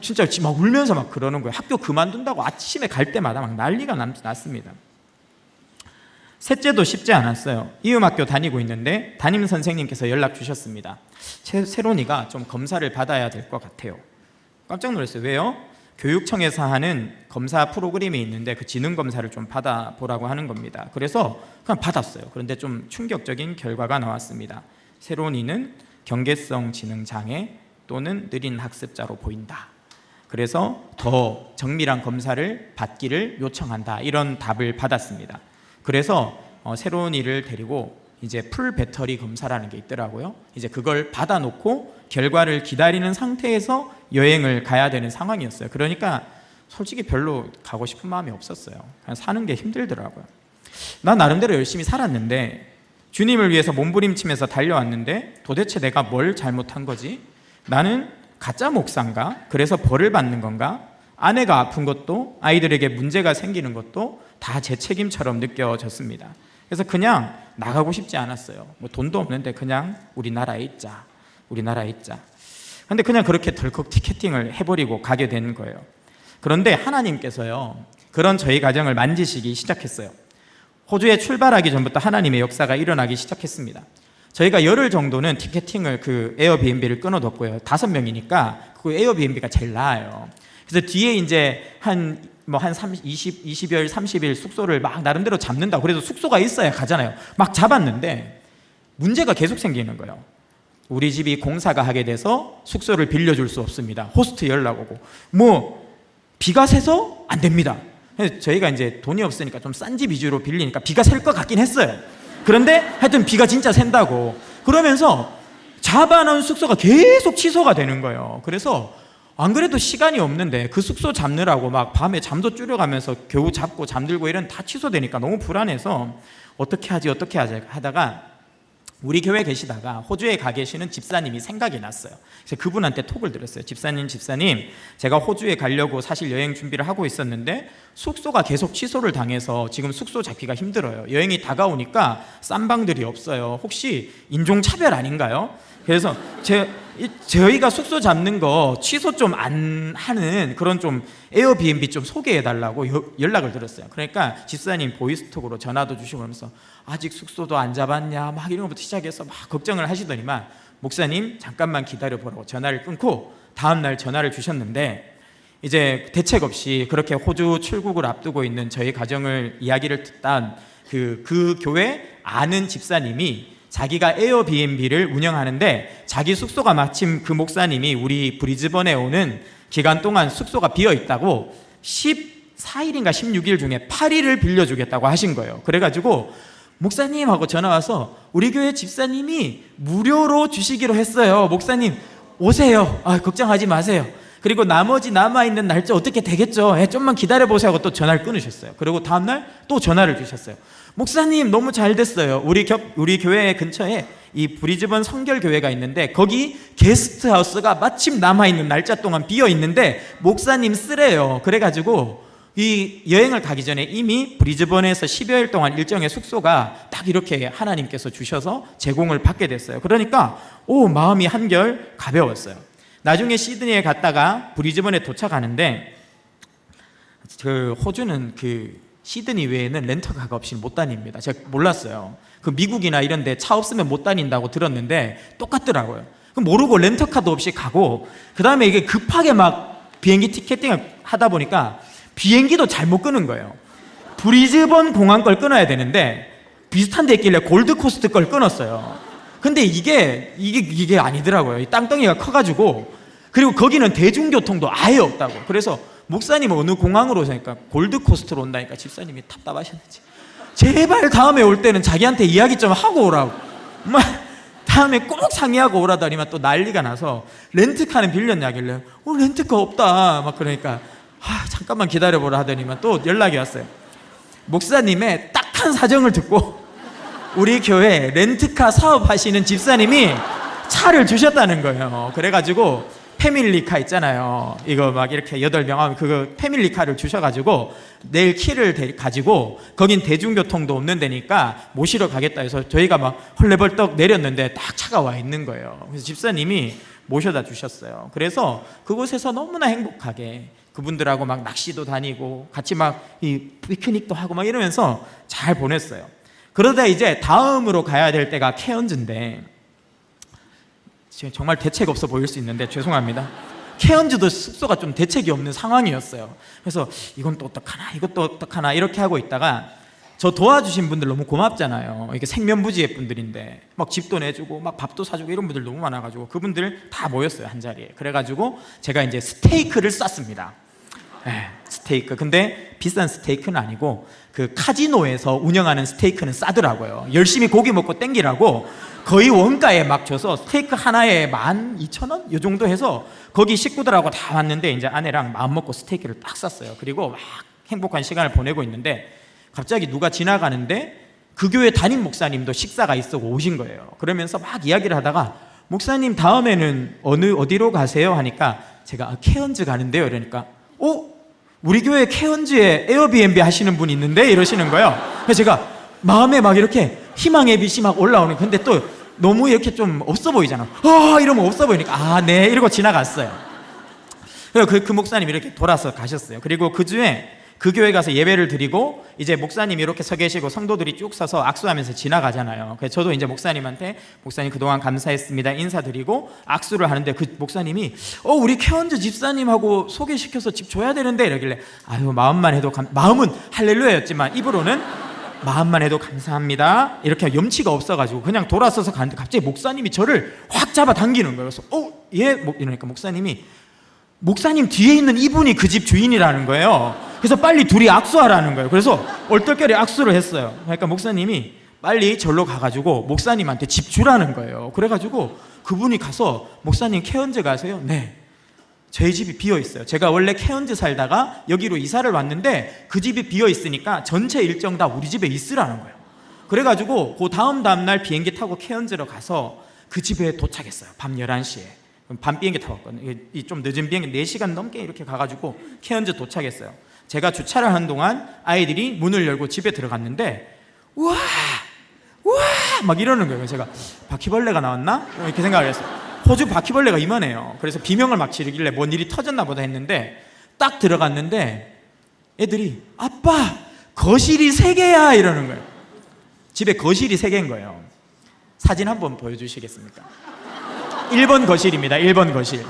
진짜 막 울면서 막 그러는 거예요. 학교 그만둔다고 아침에 갈 때마다 막 난리가 났습니다. 셋째도 쉽지 않았어요. 이음학교 다니고 있는데 담임 선생님께서 연락 주셨습니다. 세론이가 좀 검사를 받아야 될 것 같아요. 깜짝 놀랐어요. 왜요? 교육청에서 하는 검사 프로그램이 있는데 그 지능검사를 좀 받아보라고 하는 겁니다. 그래서 그냥 받았어요. 그런데 좀 충격적인 결과가 나왔습니다. 세론이는 경계성 지능장애 또는 느린 학습자로 보인다. 그래서 더 정밀한 검사를 받기를 요청한다. 이런 답을 받았습니다. 그래서 세론이를 데리고 이제 풀 배터리 검사라는 게 있더라고요. 이제 그걸 받아놓고 결과를 기다리는 상태에서 여행을 가야 되는 상황이었어요. 그러니까 솔직히 별로 가고 싶은 마음이 없었어요. 그냥 사는 게 힘들더라고요. 난 나름대로 열심히 살았는데, 주님을 위해서 몸부림치면서 달려왔는데 도대체 내가 뭘 잘못한 거지? 나는 가짜 목사인가? 그래서 벌을 받는 건가? 아내가 아픈 것도, 아이들에게 문제가 생기는 것도 다 제 책임처럼 느껴졌습니다. 그래서 그냥 나가고 싶지 않았어요. 돈도 없는데 그냥 우리나라에 있자. 근데 그냥 그렇게 덜컥 티켓팅을 해버리고 가게 된 거예요. 그런데 하나님께서요, 그런 저희 가정을 만지시기 시작했어요. 호주에 출발하기 전부터 하나님의 역사가 일어나기 시작했습니다. 저희가 열흘 정도는 티켓팅을 그 에어비앤비를 끊어뒀고요. 5명이니까 그 에어비앤비가 제일 나아요. 그래서 뒤에 이제 한 뭐 한 20일 30일 숙소를 막 나름대로 잡는다. 그래도 숙소가 있어야 가잖아요. 막 잡았는데 문제가 계속 생기는 거예요. 우리 집이 공사가 하게 돼서 숙소를 빌려줄 수 없습니다. 호스트 연락 오고 뭐 비가 새서 안 됩니다. 그래서 저희가 이제 돈이 없으니까 좀 싼 집 위주로 빌리니까 비가 셀 것 같긴 했어요. 그런데 하여튼 비가 진짜 샌다고 그러면서 잡아놓은 숙소가 계속 취소가 되는 거예요. 그래서 안 그래도 시간이 없는데 그 숙소 잡느라고 막 밤에 잠도 줄여가면서 겨우 잡고 잠들고 이런 다 취소되니까 너무 불안해서 어떻게 하지 하다가 우리 교회 계시다가 호주에 가 계시는 집사님이 생각이 났어요. 그래서 그분한테 톡을 드렸어요. 집사님 제가 호주에 가려고 사실 여행 준비를 하고 있었는데 숙소가 계속 취소를 당해서 지금 숙소 잡기가 힘들어요. 여행이 다가오니까 싼 방들이 없어요. 혹시 인종차별 아닌가요? 그래서 저희가 숙소 잡는 거 취소 좀 안 하는 그런 좀 에어비앤비 좀 소개해 달라고 연락을 드렸어요. 그러니까 집사님 보이스톡으로 전화도 주시고 그러면서 아직 숙소도 안 잡았냐 막 이런 것부터 시작해서 막 걱정을 하시더니만 목사님 잠깐만 기다려보라고 전화를 끊고 다음날 전화를 주셨는데 이제 대책 없이 그렇게 호주 출국을 앞두고 있는 저희 가정을 이야기를 듣던 그 교회 아는 집사님이 자기가 에어비앤비를 운영하는데 자기 숙소가 마침 그 목사님이 우리 브리즈번에 오는 기간 동안 숙소가 비어 있다고 14일인가 16일 중에 8일을 빌려주겠다고 하신 거예요. 그래가지고 목사님 하고 전화 와서 우리 교회 집사님이 무료로 주시기로 했어요. 목사님 오세요. 걱정하지 마세요. 그리고 나머지 남아있는 날짜 어떻게 되겠죠? 좀만 기다려보세요 하고 또 전화를 끊으셨어요. 그리고 다음날 또 전화를 주셨어요. 목사님 너무 잘 됐어요. 우리 교회 근처에 이 브리즈번 성결교회가 있는데 거기 게스트하우스가 마침 남아있는 날짜 동안 비어있는데 목사님 쓰래요. 그래가지고 이 여행을 가기 전에 이미 브리즈번에서 10여일 동안 일정의 숙소가 딱 이렇게 하나님께서 주셔서 제공을 받게 됐어요. 그러니까 마음이 한결 가벼웠어요. 나중에 시드니에 갔다가 브리즈번에 도착하는데 그 호주는 그 시드니 외에는 렌터카가 없이 못 다닙니다. 제가 몰랐어요. 그 미국이나 이런 데 차 없으면 못 다닌다고 들었는데 똑같더라고요. 그럼 모르고 렌터카도 없이 가고 그 다음에 이게 급하게 막 비행기 티켓팅을 하다 보니까 비행기도 잘못 끄는 거예요. 브리즈번 공항 걸 끊어야 되는데 비슷한 데 있길래 골드코스트 걸 끊었어요. 근데 이게 아니더라고요. 이 땅덩이가 커가지고 그리고 거기는 대중교통도 아예 없다고. 그래서 목사님은 어느 공항으로 오시니까 골드코스트로 온다니까 집사님이 답답하셨는지 제발 다음에 올 때는 자기한테 이야기 좀 하고 오라고 막 다음에 꼭 상의하고 오라더니만 또 난리가 나서 렌트카는 빌렸냐길래 렌트카 없다 막 그러니까 잠깐만 기다려보라 하더니만 또 연락이 왔어요. 목사님의 딱한 사정을 듣고 우리 교회 렌트카 사업하시는 집사님이 차를 주셨다는 거예요. 그래가지고 패밀리카 있잖아요. 이거 막 이렇게 8명 하면 그거 패밀리카를 주셔가지고 내일 키를 가지고 거긴 대중교통도 없는 데니까 모시러 가겠다 해서 저희가 막 헐레벌떡 내렸는데 딱 차가 와 있는 거예요. 그래서 집사님이 모셔다 주셨어요. 그래서 그곳에서 너무나 행복하게 그분들하고 막 낚시도 다니고 같이 막 이 피크닉도 하고 막 이러면서 잘 보냈어요. 그러다 이제 다음으로 가야 될 때가 케언즈인데 정말 대책 없어 보일 수 있는데 죄송합니다. 케언즈도 숙소가 좀 대책이 없는 상황이었어요. 그래서 이건 또 어떡하나 이것도 어떡하나 이렇게 하고 있다가 저 도와주신 분들 너무 고맙잖아요. 이게 생면부지의 분들인데 막 집도 내주고 막 밥도 사주고 이런 분들 너무 많아가지고 그분들 다 모였어요 한 자리에. 그래가지고 제가 이제 스테이크를 쐈습니다. 스테이크. 근데 비싼 스테이크는 아니고 그 카지노에서 운영하는 스테이크는 싸더라고요. 열심히 고기 먹고 땡기라고 거의 원가에 막 줘서 스테이크 하나에 12,000원? 이 정도 해서 거기 식구들하고 다 왔는데 이제 아내랑 마음 먹고 스테이크를 딱 쌌어요. 그리고 막 행복한 시간을 보내고 있는데 갑자기 누가 지나가는데 그 교회 담임 목사님도 식사가 있어 오신 거예요. 그러면서 막 이야기를 하다가 목사님 다음에는 어디로 가세요? 하니까 제가 케언즈 가는데요. 이러니까 우리 교회 케언즈에 에어비앤비 하시는 분이 있는데 이러시는 거예요. 그래서 제가 마음에 막 이렇게 희망의 빛이 막 올라오는 근데 또 너무 이렇게 좀 없어 보이잖아. 이러면 없어 보이니까 네 이러고 지나갔어요. 그리고 그 목사님이 이렇게 돌아서 가셨어요. 그리고 그 주에 그 교회 가서 예배를 드리고 이제 목사님이 이렇게 서 계시고 성도들이 쭉 서서 악수하면서 지나가잖아요. 그래서 저도 이제 목사님한테 목사님 그동안 감사했습니다 인사드리고 악수를 하는데 그 목사님이 우리 케언즈 집사님하고 소개시켜서 집 줘야 되는데 이러길래 아유 마음만 해도 마음은 할렐루야였지만 입으로는 마음만 해도 감사합니다 이렇게 염치가 없어가지고 그냥 돌아서서 가는데 갑자기 목사님이 저를 확 잡아 당기는 거예요. 그래서 예? 이러니까 목사님 뒤에 있는 이분이 그 집 주인이라는 거예요. 그래서 빨리 둘이 악수하라는 거예요. 그래서 얼떨결에 악수를 했어요. 그러니까 목사님이 빨리 절로 가가지고 목사님한테 집 주라는 거예요. 그래가지고 그분이 가서 목사님 케언즈 가세요? 네, 저희 집이 비어 있어요. 제가 원래 케언즈 살다가 여기로 이사를 왔는데 그 집이 비어 있으니까 전체 일정 다 우리 집에 있으라는 거예요. 그래가지고 그 다음 날 비행기 타고 케언즈로 가서 그 집에 도착했어요. 밤 11시에 밤 비행기 타고 왔거든요. 좀 늦은 비행기 4시간 넘게 이렇게 가가지고 케언즈 도착했어요. 제가 주차를 하는 동안 아이들이 문을 열고 집에 들어갔는데 우와 막 이러는 거예요. 제가 바퀴벌레가 나왔나? 이렇게 생각을 했어요. 호주 바퀴벌레가 이만해요. 그래서 비명을 막 지르길래 뭔 일이 터졌나 보다 했는데 딱 들어갔는데 애들이 아빠 거실이 3개야 이러는 거예요. 집에 거실이 3개인 거예요. 사진 한번 보여주시겠습니까? 1번 거실입니다. 1번 거실.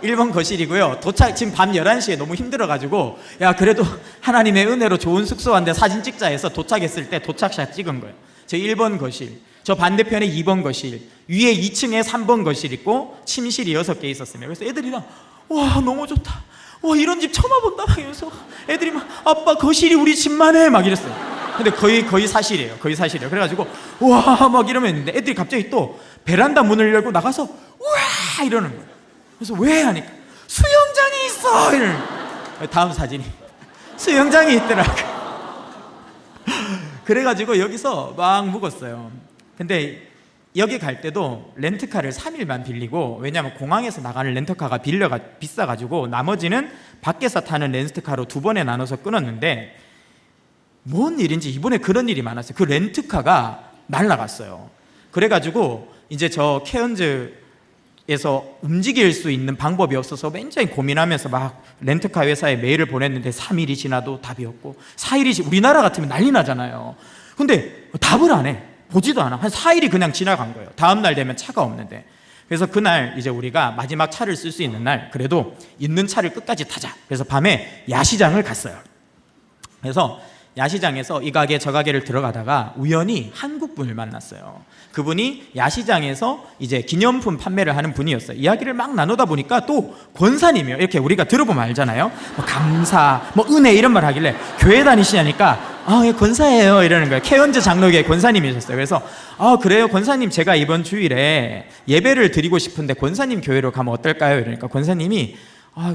1번 거실이고요. 지금 밤 11시에 너무 힘들어가지고 야 그래도 하나님의 은혜로 좋은 숙소한데 사진 찍자 해서 도착했을 때 도착샷 찍은 거예요. 제 1번 거실, 저 반대편에 2번 거실, 위에 2층에 3번 거실 있고 침실이 6개 있었습니다. 그래서 애들이랑 와 너무 좋다, 와 이런 집 처음 와본다 막 이러면서 애들이 막 아빠 거실이 우리 집만 해 막 이랬어요. 근데 거의 사실이에요. 거의 사실이에요. 그래가지고 와 막 이러면 있는데 애들이 갑자기 또 베란다 문을 열고 나가서 우와 이러는 거예요. 그래서 왜 하니까 수영장이 있어 이러는 거예요. 다음 사진이 수영장이 있더라고요. 그래가지고 여기서 막 묵었어요. 근데 여기 갈 때도 렌트카를 3일만 빌리고, 왜냐하면 공항에서 나가는 렌트카가 비싸가지고 나머지는 밖에서 타는 렌트카로 2번에 나눠서 끊었는데 뭔 일인지 이번에 그런 일이 많았어요. 그 렌트카가 날라갔어요. 그래가지고 이제 저 케언즈에서 움직일 수 있는 방법이 없어서 굉장히 고민하면서 막 렌트카 회사에 메일을 보냈는데 3일이 지나도 답이 없고 4일이 우리나라 같으면 난리 나잖아요. 근데 답을 안 해. 보지도 않아. 한 4일이 그냥 지나간 거예요. 다음 날 되면 차가 없는데. 그래서 그날 이제 우리가 마지막 차를 쓸 수 있는 날, 그래도 있는 차를 끝까지 타자. 그래서 밤에 야시장을 갔어요. 그래서 야시장에서 이 가게 저 가게를 들어가다가 우연히 한국분을 만났어요. 그분이 야시장에서 이제 기념품 판매를 하는 분이었어요. 이야기를 막 나누다 보니까 또 권사님이에요. 이렇게 우리가 들어보면 알잖아요. 뭐 감사, 뭐 은혜 이런 말 하길래 교회 다니시냐니까 예, 권사예요 이러는 거예요. 케언즈 장로교회 권사님이셨어요. 그래서 그래요 권사님, 제가 이번 주일에 예배를 드리고 싶은데 권사님 교회로 가면 어떨까요? 이러니까 권사님이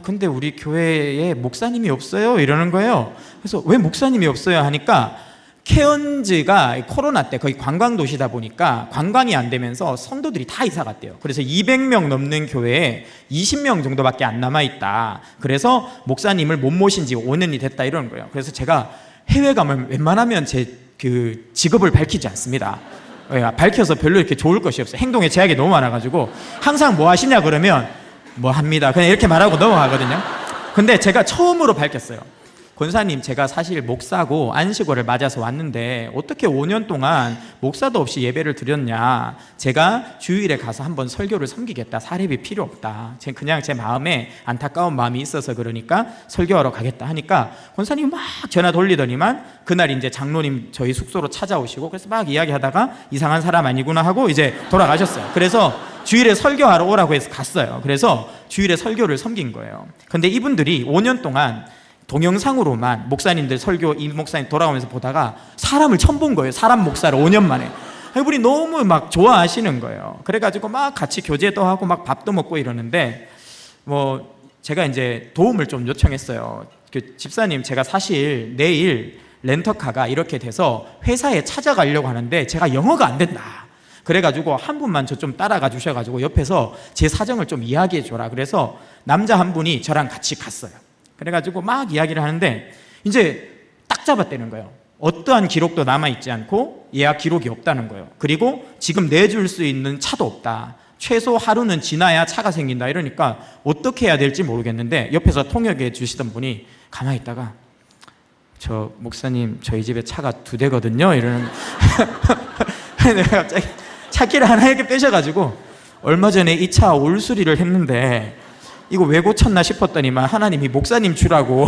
근데 우리 교회에 목사님이 없어요 이러는 거예요. 그래서 왜 목사님이 없어요 하니까 케언즈가 코로나 때 거의 관광 도시다 보니까 관광이 안 되면서 성도들이 다 이사 갔대요. 그래서 200명 넘는 교회에 20명 정도밖에 안 남아 있다. 그래서 목사님을 못 모신 지 5년이 됐다 이러는 거예요. 그래서 제가 해외 가면 웬만하면 제 그 직업을 밝히지 않습니다. 밝혀서 별로 이렇게 좋을 것이 없어요. 행동에 제약이 너무 많아가지고 항상 뭐 하시냐 그러면 뭐 합니다 그냥 이렇게 말하고 넘어가거든요. 근데 제가 처음으로 밝혔어요. 권사님, 제가 사실 목사고 안식월을 맞아서 왔는데 어떻게 5년 동안 목사도 없이 예배를 드렸냐. 제가 주일에 가서 한번 설교를 섬기겠다. 사례비 필요 없다. 그냥 제 마음에 안타까운 마음이 있어서 그러니까 설교하러 가겠다 하니까 권사님이 막 전화 돌리더니만 그날 이제 장로님 저희 숙소로 찾아오시고 그래서 막 이야기하다가 이상한 사람 아니구나 하고 이제 돌아가셨어요. 그래서 주일에 설교하러 오라고 해서 갔어요. 그래서 주일에 설교를 섬긴 거예요. 근데 이분들이 5년 동안 동영상으로만 목사님들 설교, 이 목사님 돌아오면서 보다가 사람을 처음 본 거예요. 사람 목사를 5년 만에. 이분이 너무 막 좋아하시는 거예요. 그래가지고 막 같이 교제도 하고 막 밥도 먹고 이러는데 뭐 제가 이제 도움을 좀 요청했어요. 그 집사님, 제가 사실 내일 렌터카가 이렇게 돼서 회사에 찾아가려고 하는데 제가 영어가 안 된다. 그래가지고 한 분만 저 좀 따라가 주셔가지고 옆에서 제 사정을 좀 이야기해 줘라. 그래서 남자 한 분이 저랑 같이 갔어요. 그래가지고 막 이야기를 하는데 이제 딱 잡았다는 거예요. 어떠한 기록도 남아있지 않고 예약 기록이 없다는 거예요. 그리고 지금 내줄 수 있는 차도 없다. 최소 하루는 지나야 차가 생긴다. 이러니까 어떻게 해야 될지 모르겠는데 옆에서 통역해 주시던 분이 가만히 있다가 저 목사님 저희 집에 차가 2대거든요 이러는 내가 갑자기 차키를 하나 이렇게 빼셔가지고 얼마 전에 이 차 올 수리를 했는데 이거 왜 고쳤나 싶었더니만 하나님이 목사님 주라고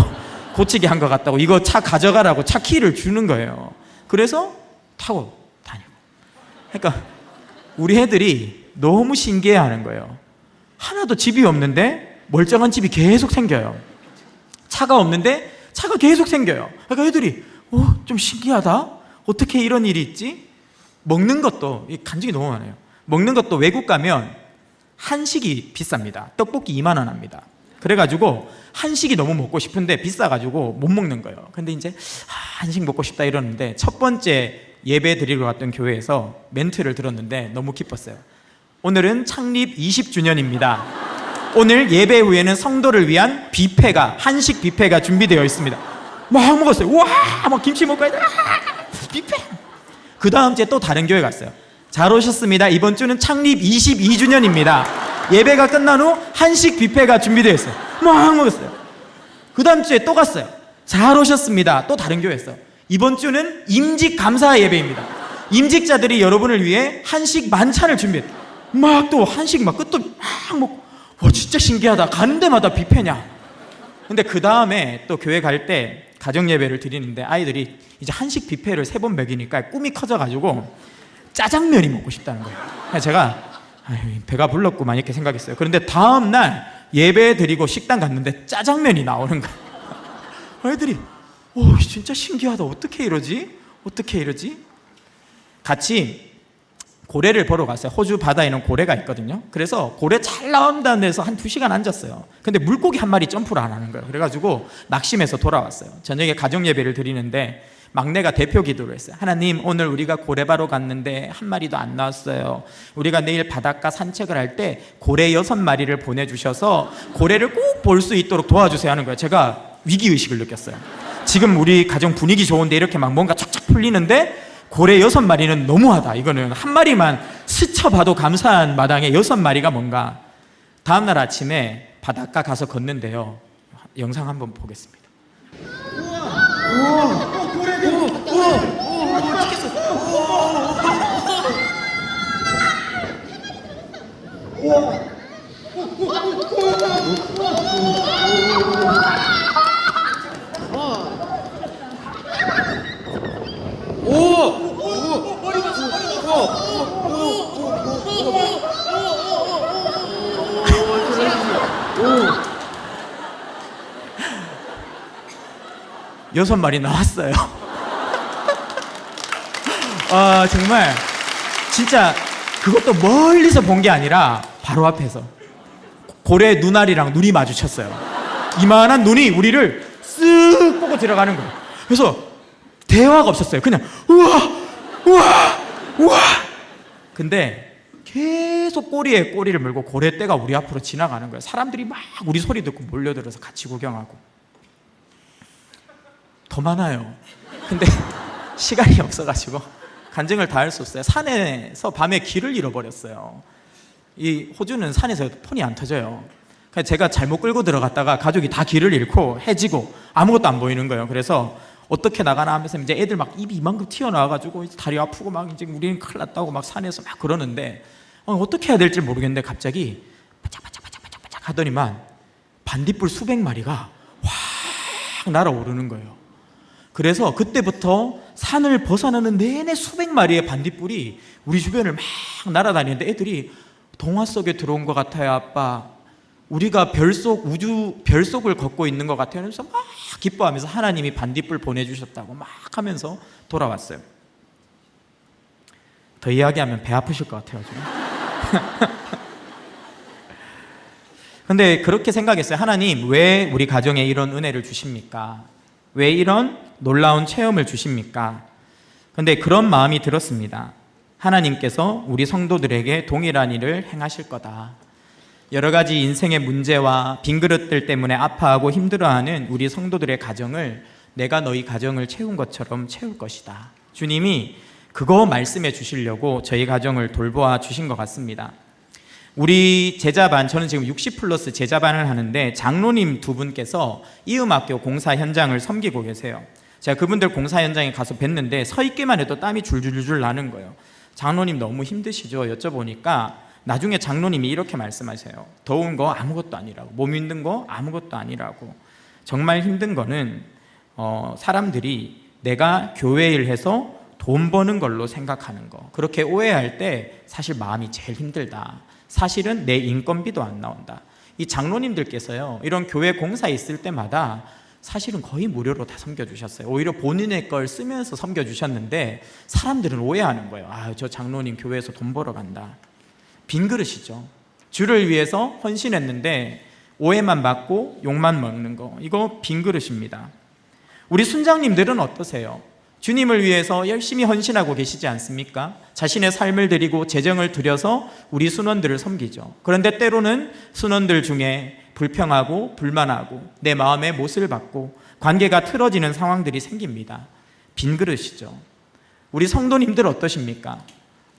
고치게 한 것 같다고 이거 차 가져가라고 차 키를 주는 거예요. 그래서 타고 다니고. 그러니까 우리 애들이 너무 신기해하는 거예요. 하나도 집이 없는데 멀쩡한 집이 계속 생겨요. 차가 없는데 차가 계속 생겨요. 그러니까 애들이 좀 신기하다. 어떻게 이런 일이 있지? 먹는 것도 간증이 너무 많아요. 먹는 것도 외국 가면 한식이 비쌉니다. 떡볶이 2만 원 합니다. 그래가지고 한식이 너무 먹고 싶은데 비싸가지고 못 먹는 거예요. 근데 이제 한식 먹고 싶다 이러는데 첫 번째 예배 드리러 갔던 교회에서 멘트를 들었는데 너무 기뻤어요. 오늘은 창립 20주년입니다. 오늘 예배 후에는 성도를 위한 뷔페가 한식 뷔페가 준비되어 있습니다. 막 먹었어요. 와, 막 김치 먹고 뷔페. 그 다음 주에 또 다른 교회 갔어요. 잘 오셨습니다. 이번 주는 창립 22주년입니다. 예배가 끝난 후 한식 뷔페가 준비되어 있어요. 막 먹었어요. 그 다음 주에 또 갔어요. 잘 오셨습니다. 또 다른 교회였어요. 이번 주는 임직 감사 예배입니다. 임직자들이 여러분을 위해 한식 만찬을 준비했대요. 막 또 한식 막 끝도 막 먹고 와 진짜 신기하다. 가는 데마다 뷔페냐. 근데 그 다음에 또 교회 갈 때 가정 예배를 드리는데 아이들이 이제 한식 뷔페를 3번 먹이니까 꿈이 커져가지고 짜장면이 먹고 싶다는 거예요. 그래서 제가 배가 불렀구만 이렇게 생각했어요. 그런데 다음날 예배 드리고 식당 갔는데 짜장면이 나오는 거예요. 아이들이 진짜 신기하다. 어떻게 이러지? 어떻게 이러지? 같이 고래를 보러 갔어요. 호주 바다에는 고래가 있거든요. 그래서 고래 잘 나온다는 데서 한 2시간 앉았어요. 근데 물고기 한 마리 점프를 안 하는 거예요. 그래가지고 낙심해서 돌아왔어요. 저녁에 가정 예배를 드리는데 막내가 대표 기도를 했어요. 하나님, 오늘 우리가 고래바로 갔는데 한 마리도 안 나왔어요. 우리가 내일 바닷가 산책을 할 때 고래 6마리를 보내주셔서 고래를 꼭 볼 수 있도록 도와주세요 하는 거예요. 제가 위기의식을 느꼈어요. 지금 우리 가정 분위기 좋은데 이렇게 막 뭔가 착착 풀리는데 고래 6마리는 너무하다. 이거는 한 마리만 스쳐봐도 감사한 마당에 6마리가 뭔가. 다음날 아침에 바닷가 가서 걷는데요. 영상 한번 보겠습니다. 여섯 마리 나왔어요. 정말 진짜 그것도 멀리서 본 게 아니라 바로 앞에서 고래 눈알이랑 눈이 마주쳤어요. 이만한 눈이 우리를 쓱 보고 들어가는 거예요. 그래서 대화가 없었어요. 그냥 우와. 근데 계속 꼬리에 꼬리를 물고 고래떼가 우리 앞으로 지나가는 거예요. 사람들이 막 우리 소리 듣고 몰려들어서 같이 구경하고. 더 많아요. 근데 시간이 없어가지고 간증을 다 할 수 없어요. 산에서 밤에 길을 잃어버렸어요. 이 호주는 산에서 폰이 안 터져요. 그래서 제가 잘못 끌고 들어갔다가 가족이 다 길을 잃고 해지고 아무것도 안 보이는 거예요. 그래서 어떻게 나가나 하면서 이제 애들 막 입이 이만큼 튀어나와가지고 다리 아프고 막 이제 우리는 큰일 났다고 막 산에서 막 그러는데 어떻게 해야 될지 모르겠는데 갑자기 바짝바짝 하더니만 반딧불 수백 마리가 확 날아오르는 거예요. 그래서 그때부터 산을 벗어나는 내내 수백 마리의 반딧불이 우리 주변을 막 날아다니는데 애들이 동화 속에 들어온 것 같아요, 아빠. 우리가 별속을 걷고 있는 것 같아요. 그래서 막 기뻐하면서 하나님이 반딧불 보내주셨다고 막 하면서 돌아왔어요. 더 이야기하면 배 아프실 것 같아요, 지금. 근데 그렇게 생각했어요. 하나님, 왜 우리 가정에 이런 은혜를 주십니까? 왜 이런 놀라운 체험을 주십니까? 근데 그런 마음이 들었습니다. 하나님께서 우리 성도들에게 동일한 일을 행하실 거다. 여러 가지 인생의 문제와 빈 그릇들 때문에 아파하고 힘들어하는 우리 성도들의 가정을 내가 너희 가정을 채운 것처럼 채울 것이다. 주님이 그거 말씀해 주시려고 저희 가정을 돌보아 주신 것 같습니다. 우리 제자반, 저는 지금 60+ 제자반을 하는데 장로님 두 분께서 이음학교 공사 현장을 섬기고 계세요. 제가 그분들 공사 현장에 가서 뵀는데 서 있기만 해도 땀이 줄줄줄 나는 거예요. 장로님 너무 힘드시죠? 여쭤보니까 나중에 장로님이 이렇게 말씀하세요. 더운 거 아무것도 아니라고, 몸 힘든 거 아무것도 아니라고. 정말 힘든 거는 사람들이 내가 교회 일 해서 돈 버는 걸로 생각하는 거, 그렇게 오해할 때 사실 마음이 제일 힘들다. 사실은 내 인건비도 안 나온다. 이 장로님들께서요, 이런 교회 공사 있을 때마다 사실은 거의 무료로 다 섬겨주셨어요. 오히려 본인의 걸 쓰면서 섬겨주셨는데 사람들은 오해하는 거예요. 아, 저 장로님 교회에서 돈 벌어 간다. 빈 그릇이죠. 주를 위해서 헌신했는데 오해만 받고 욕만 먹는 거, 이거 빈 그릇입니다. 우리 순장님들은 어떠세요? 주님을 위해서 열심히 헌신하고 계시지 않습니까? 자신의 삶을 드리고 재정을 들여서 우리 순원들을 섬기죠. 그런데 때로는 순원들 중에 불평하고 불만하고 내 마음에 못을 받고 관계가 틀어지는 상황들이 생깁니다. 빈 그릇이죠. 우리 성도님들 어떠십니까?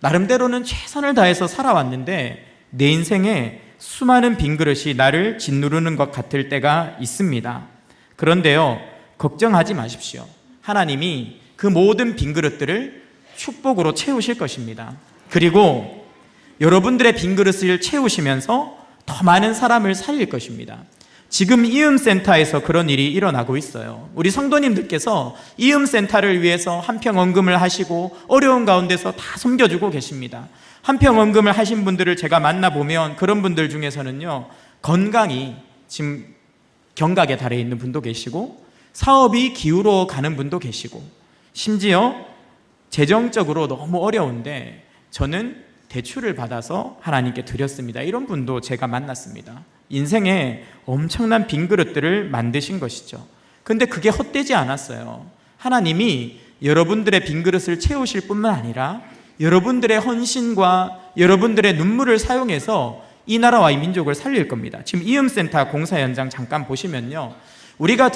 나름대로는 최선을 다해서 살아왔는데 내 인생에 수많은 빈 그릇이 나를 짓누르는 것 같을 때가 있습니다. 그런데요, 걱정하지 마십시오. 하나님이 그 모든 빈 그릇들을 축복으로 채우실 것입니다. 그리고 여러분들의 빈 그릇을 채우시면서 더 많은 사람을 살릴 것입니다. 지금 이음센터에서 그런 일이 일어나고 있어요. 우리 성도님들께서 이음센터를 위해서 한평원금을 하시고 어려운 가운데서 다 섬겨주고 계십니다. 한평원금을 하신 분들을 제가 만나보면 그런 분들 중에서는요, 건강이 지금 경각에 달해 있는 분도 계시고 사업이 기울어 가는 분도 계시고 심지어 재정적으로 너무 어려운데 저는 대출을 받아서 하나님께 드렸습니다. 이런 분도 제가 만났습니다. 인생에 엄청난 빈 그릇들을 만드신 것이죠. 근데 그게 헛되지 않았어요. 하나님이 여러분들의 빈 그릇을 채우실 뿐만 아니라 여러분들의 헌신과 여러분들의 눈물을 사용해서 이 나라와 이 민족을 살릴 겁니다. 지금 이음센터 공사 현장 잠깐 보시면요, 우리가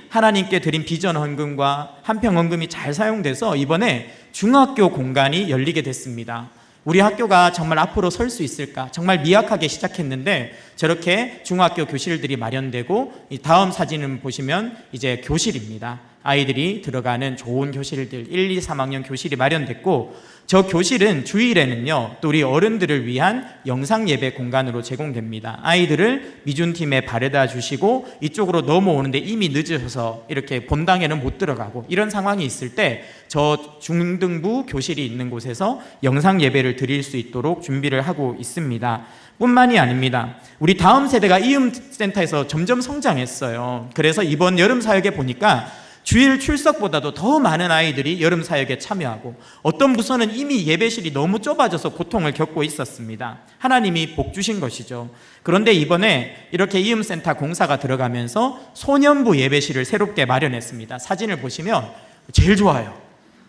하나님께 드린 비전 헌금과 한평 헌금이 잘 사용돼서 이번에 중학교 공간이 열리게 됐습니다. 우리 학교가 정말 앞으로 설 수 있을까? 정말 미약하게 시작했는데 저렇게 중학교 교실들이 마련되고, 이 다음 사진을 보시면 이제 교실입니다. 아이들이 들어가는 좋은 교실들 1, 2, 3학년 교실이 마련됐고, 저 교실은 주일에는요 또 우리 어른들을 위한 영상 예배 공간으로 제공됩니다. 아이들을 미준팀에 바래다 주시고 이쪽으로 넘어오는데 이미 늦으셔서 이렇게 본당에는 못 들어가고 이런 상황이 있을 때 저 중등부 교실이 있는 곳에서 영상 예배를 드릴 수 있도록 준비를 하고 있습니다. 뿐만이 아닙니다. 우리 다음 세대가 이음센터에서 점점 성장했어요. 그래서 이번 여름 사역에 보니까 주일 출석보다도 더 많은 아이들이 여름 사역에 참여하고, 어떤 부서는 이미 예배실이 너무 좁아져서 고통을 겪고 있었습니다. 하나님이 복 주신 것이죠. 그런데 이번에 이렇게 이음센터 공사가 들어가면서 소년부 예배실을 새롭게 마련했습니다. 사진을 보시면 제일 좋아요.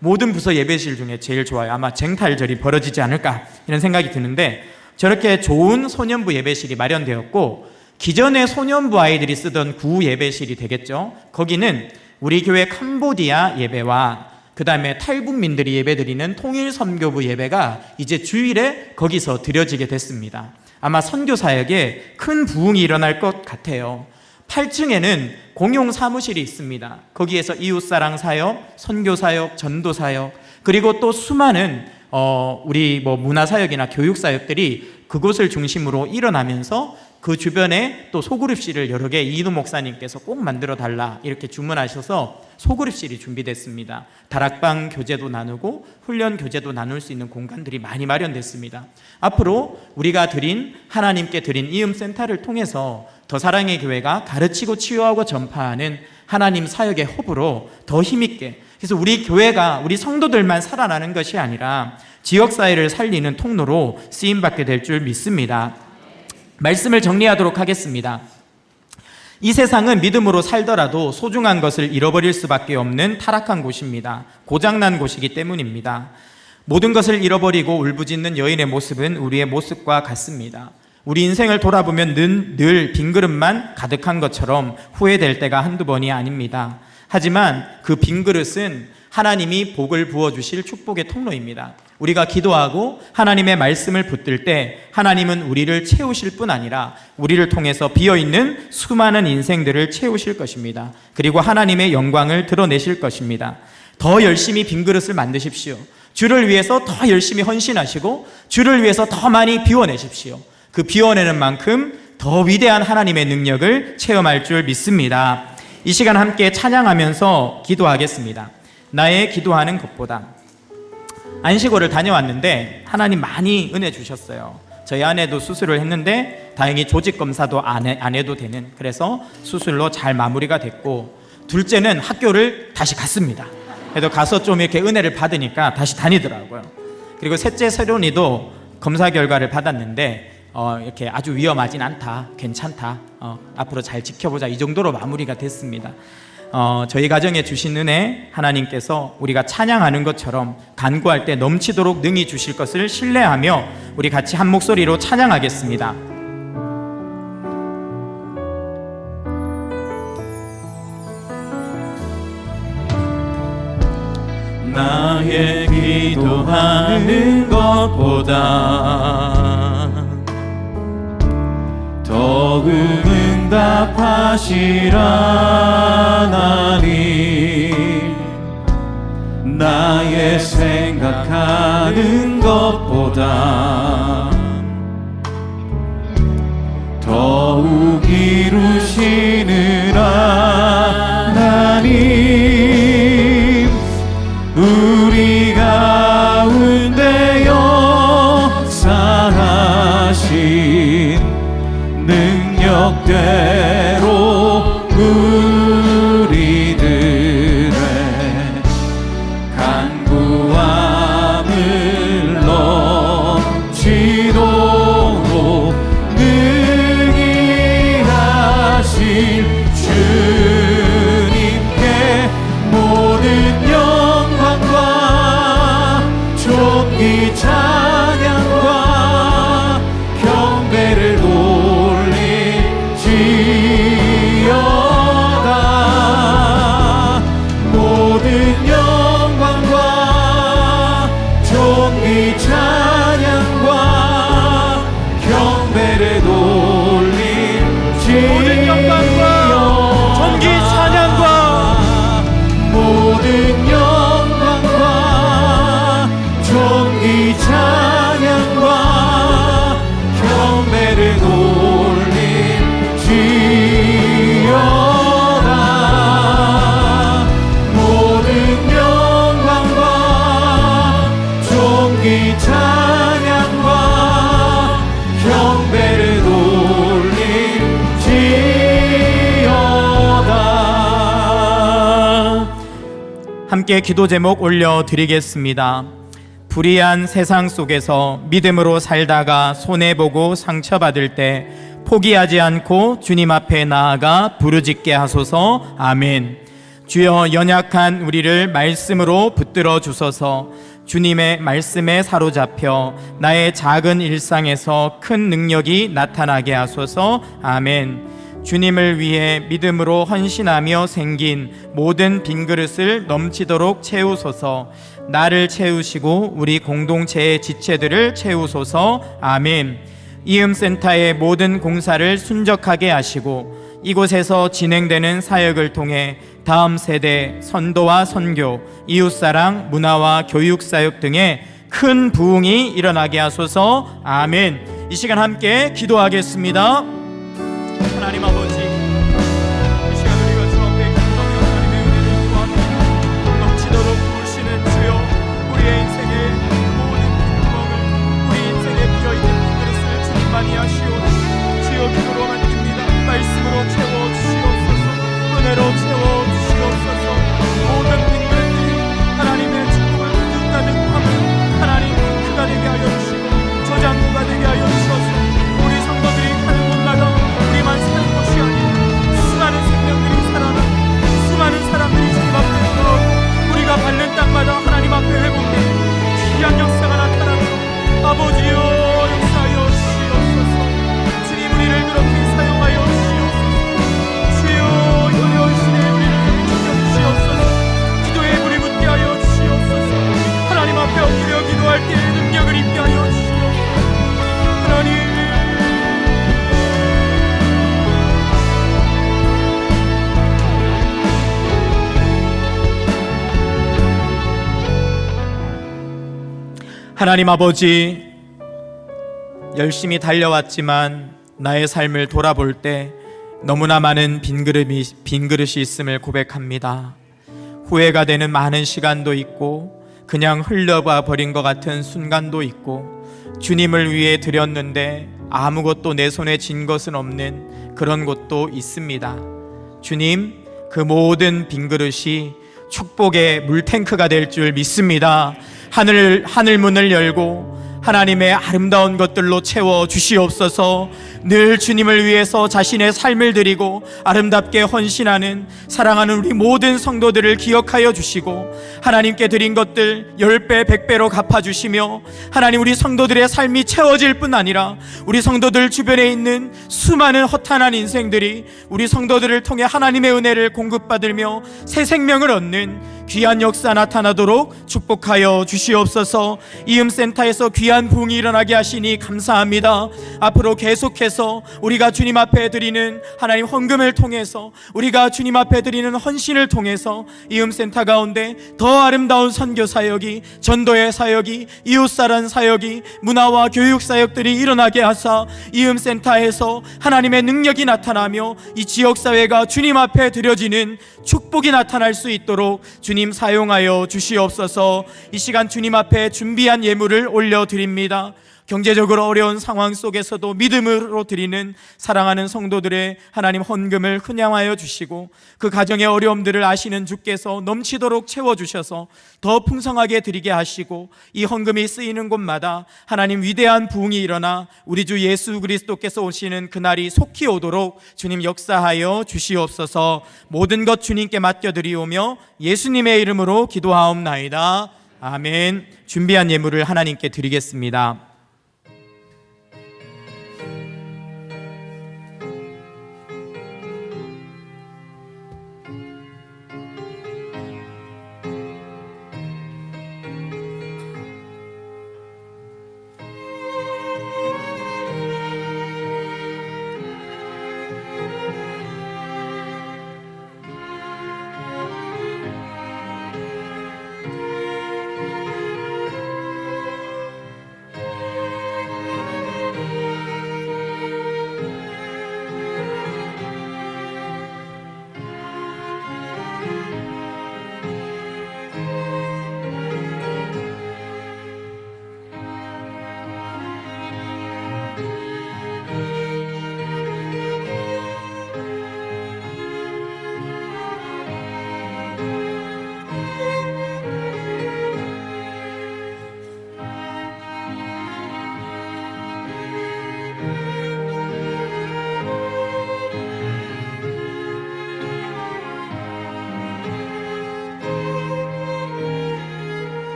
모든 부서 예배실 중에 제일 좋아요. 아마 쟁탈절이 벌어지지 않을까 이런 생각이 드는데, 저렇게 좋은 소년부 예배실이 마련되었고, 기존의 소년부 아이들이 쓰던 구 예배실이 되겠죠. 거기는 우리 교회 캄보디아 예배와 그 다음에 탈북민들이 예배드리는 통일선교부 예배가 이제 주일에 거기서 드려지게 됐습니다. 아마 선교사역에 큰 부흥이 일어날 것 같아요. 8층에는 공용 사무실이 있습니다. 거기에서 이웃사랑 사역, 선교사역, 전도사역, 그리고 또 수많은 우리 문화사역이나 교육사역들이 그곳을 중심으로 일어나면서 그 주변에 또 소그룹실을 여러 개 이인우 목사님께서 꼭 만들어 달라 이렇게 주문하셔서 소그룹실이 준비됐습니다. 다락방 교제도 나누고 훈련 교제도 나눌 수 있는 공간들이 많이 마련됐습니다. 앞으로 우리가 하나님께 드린 이음센터를 통해서 더 사랑의 교회가 가르치고 치유하고 전파하는 하나님 사역의 허브로 더 힘있게, 그래서 우리 교회가 우리 성도들만 살아나는 것이 아니라 지역사회를 살리는 통로로 쓰임받게 될 줄 믿습니다. 말씀을 정리하도록 하겠습니다. 이 세상은 믿음으로 살더라도 소중한 것을 잃어버릴 수밖에 없는 타락한 곳입니다. 고장난 곳이기 때문입니다. 모든 것을 잃어버리고 울부짖는 여인의 모습은 우리의 모습과 같습니다. 우리 인생을 돌아보면 늘 빈그릇만 가득한 것처럼 후회될 때가 한두 번이 아닙니다. 하지만 그 빈그릇은 하나님이 복을 부어주실 축복의 통로입니다. 우리가 기도하고 하나님의 말씀을 붙들 때 하나님은 우리를 채우실 뿐 아니라 우리를 통해서 비어있는 수많은 인생들을 채우실 것입니다. 그리고 하나님의 영광을 드러내실 것입니다. 더 열심히 빈 그릇을 만드십시오. 주를 위해서 더 열심히 헌신하시고 주를 위해서 더 많이 비워내십시오. 그 비워내는 만큼 더 위대한 하나님의 능력을 체험할 줄 믿습니다. 이 시간 함께 찬양하면서 기도하겠습니다. 나의 기도하는 것보다. 안식월을 다녀왔는데 하나님 많이 은혜 주셨어요. 저희 아내도 수술을 했는데 다행히 조직 검사도 안 해도 되는, 그래서 수술로 잘 마무리가 됐고, 둘째는 학교를 다시 갔습니다. 그래도 가서 좀 이렇게 은혜를 받으니까 다시 다니더라고요. 그리고 셋째 세론이도 검사 결과를 받았는데 이렇게 아주 위험하진 않다, 괜찮다, 앞으로 잘 지켜보자, 이 정도로 마무리가 됐습니다. 저희 가정에 주신 은혜, 하나님께서 우리가 찬양하는 것처럼 간구할 때 넘치도록 능히 주실 것을 신뢰하며 우리 같이 한 목소리로 찬양하겠습니다. 나의 기도하는 것보다 더욱 응답하시라 하나님. 나의 생각하는 것보다 더욱 이루시는 하나님, 우리 가운데 역사하신 능력대로 우리들의 간구함을 넘치도록 능히 하실 주님께 모든 영광과 존귀 찬양과 경배를 돌릴지어다. 모든 영광과 존귀 찬양과 경배를 돌릴지어다. 모든 영광과 존귀 찬양과 모든 영광과 존귀 찬양과 경배를 돌릴지어다. 모든 영광과 존귀 찬양과 경배를 돌릴지어다. 함께 기도 제목 올려드리겠습니다. 불의한 세상 속에서 믿음으로 살다가 손해보고 상처받을 때 포기하지 않고 주님 앞에 나아가 부르짖게 하소서. 아멘. 주여, 연약한 우리를 말씀으로 붙들어 주소서. 주님의 말씀에 사로잡혀 나의 작은 일상에서 큰 능력이 나타나게 하소서. 아멘. 주님을 위해 믿음으로 헌신하며 생긴 모든 빈 그릇을 넘치도록 채우소서. 나를 채우시고 우리 공동체의 지체들을 채우소서. 아멘. 이음센터의 모든 공사를 순적하게 하시고 이곳에서 진행되는 사역을 통해 다음 세대 선도와 선교, 이웃사랑, 문화와 교육사역 등의 큰 부흥이 일어나게 하소서. 아멘. 이 시간 함께 기도하겠습니다. 하나님 아버지, 이 시간 우리가 주 앞에 기도하며 하나님의 은혜를 구합니다. 넘치도록 부으시는 주여, 우리의 인생의 모든 빈구멍을, 우리 인생에 비어있는 빈그릇을 주님만이 하시오니 주여 기도로 만듭니다. 말씀으로 채워주시옵소서. 은혜로 채워주시옵소서. 모든 빈그릇들이 하나님의 축복을 묻는다는 밤을 하나님 크가 되게 하여 주시고 저장고가 되게 하여 주셔서 우리 성도들이 가는 곳마다 우리만 사는 것이 아니라 수많은 생명들이 살아나 수많은 사람들이 주님 앞에 돌아오고 우리가 받는 땅마다 하나님 앞에 회복되는 귀한 역사가 나타나도록 아버지여 역사하여 주시옵소서. 주님, 우리를 그렇게 사용하여 주시옵소서. 주여, 요리오시네 하나님 아버지, 열심히 달려왔지만 나의 삶을 돌아볼 때 너무나 많은 빈그릇이 있음을 고백합니다. 후회가 되는 많은 시간도 있고 그냥 흘려봐 버린 것 같은 순간도 있고, 주님을 위해 드렸는데 아무것도 내 손에 쥔 것은 없는 그런 것도 있습니다. 주님, 그 모든 빈그릇이 축복의 물탱크가 될 줄 믿습니다. 하늘 문을 열고 하나님의 아름다운 것들로 채워 주시옵소서. 늘 주님을 위해서 자신의 삶을 드리고 아름답게 헌신하는 사랑하는 우리 모든 성도들을 기억하여 주시고, 하나님께 드린 것들 10배 100배로 갚아주시며, 하나님 우리 성도들의 삶이 채워질 뿐 아니라 우리 성도들 주변에 있는 수많은 허탄한 인생들이 우리 성도들을 통해 하나님의 은혜를 공급받으며 새 생명을 얻는 귀한 역사 나타나도록 축복하여 주시옵소서. 이음센터에서 귀한 부흥이 일어나게 하시니 감사합니다. 앞으로 계속해서 우리가 주님 앞에 드리는 하나님 헌금을 통해서, 우리가 주님 앞에 드리는 헌신을 통해서 이음센터 가운데 더 아름다운 선교 사역이, 전도의 사역이, 이웃사랑 사역이, 문화와 교육 사역들이 일어나게 하사 이음센터에서 하나님의 능력이 나타나며 이 지역사회가 주님 앞에 드려지는 축복이 나타날 수 있도록 주님 사용하여 주시옵소서. 이 시간 주님 앞에 준비한 예물을 올려드립니다. 경제적으로 어려운 상황 속에서도 믿음으로 드리는 사랑하는 성도들의 하나님 헌금을 흔양하여 주시고, 그 가정의 어려움들을 아시는 주께서 넘치도록 채워주셔서 더 풍성하게 드리게 하시고, 이 헌금이 쓰이는 곳마다 하나님 위대한 부흥이 일어나 우리 주 예수 그리스도께서 오시는 그날이 속히 오도록 주님 역사하여 주시옵소서. 모든 것 주님께 맡겨드리오며 예수님의 이름으로 기도하옵나이다. 아멘. 준비한 예물을 하나님께 드리겠습니다.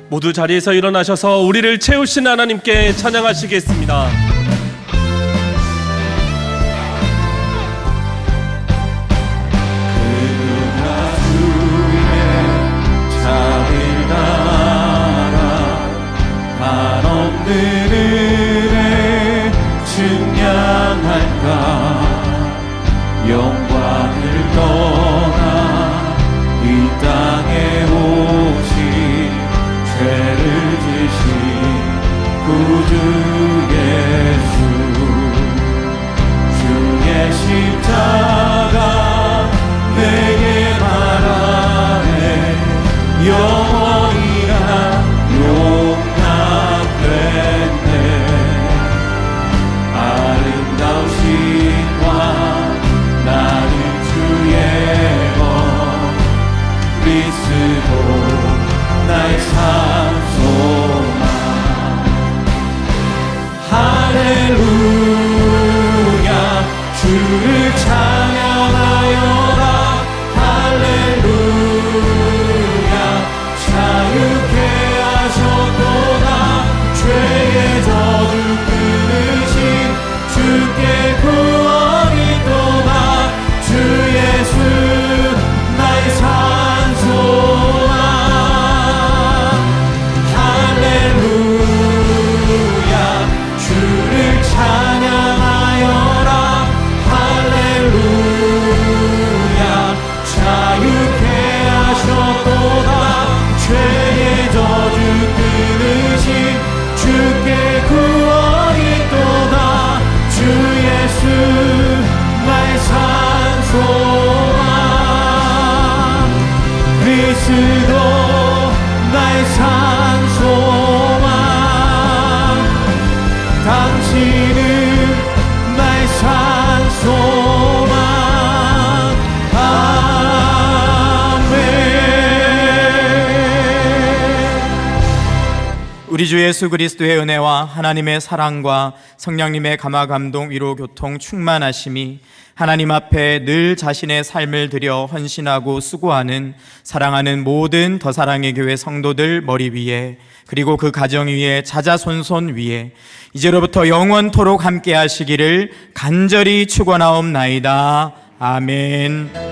모두 자리에서 일어나셔서 우리를 채우신 하나님께 찬양하시겠습니다. 영광을 떠나 이 땅에 오신 죄를 지신 구주 예수, 주의 십자가 내게 말하네 영원히 난 용납됐네. 아름다우신 왕 나는 주의 것 그리스도 나의 참 소망. 할렐루야 주를 찬양하리 예수도 나의 산소망, 당신은 나의 산소망. 아멘. 우리 주 예수 그리스도의 은혜와 하나님의 사랑과 성령님의 감화 감동 위로 교통 충만하심이 하나님 앞에 늘 자신의 삶을 들여 헌신하고 수고하는 사랑하는 모든 더 사랑의 교회 성도들 머리 위에, 그리고 그 가정 위에, 자자손손 위에 이제로부터 영원토록 함께 하시기를 간절히 축원하옵나이다. 아멘.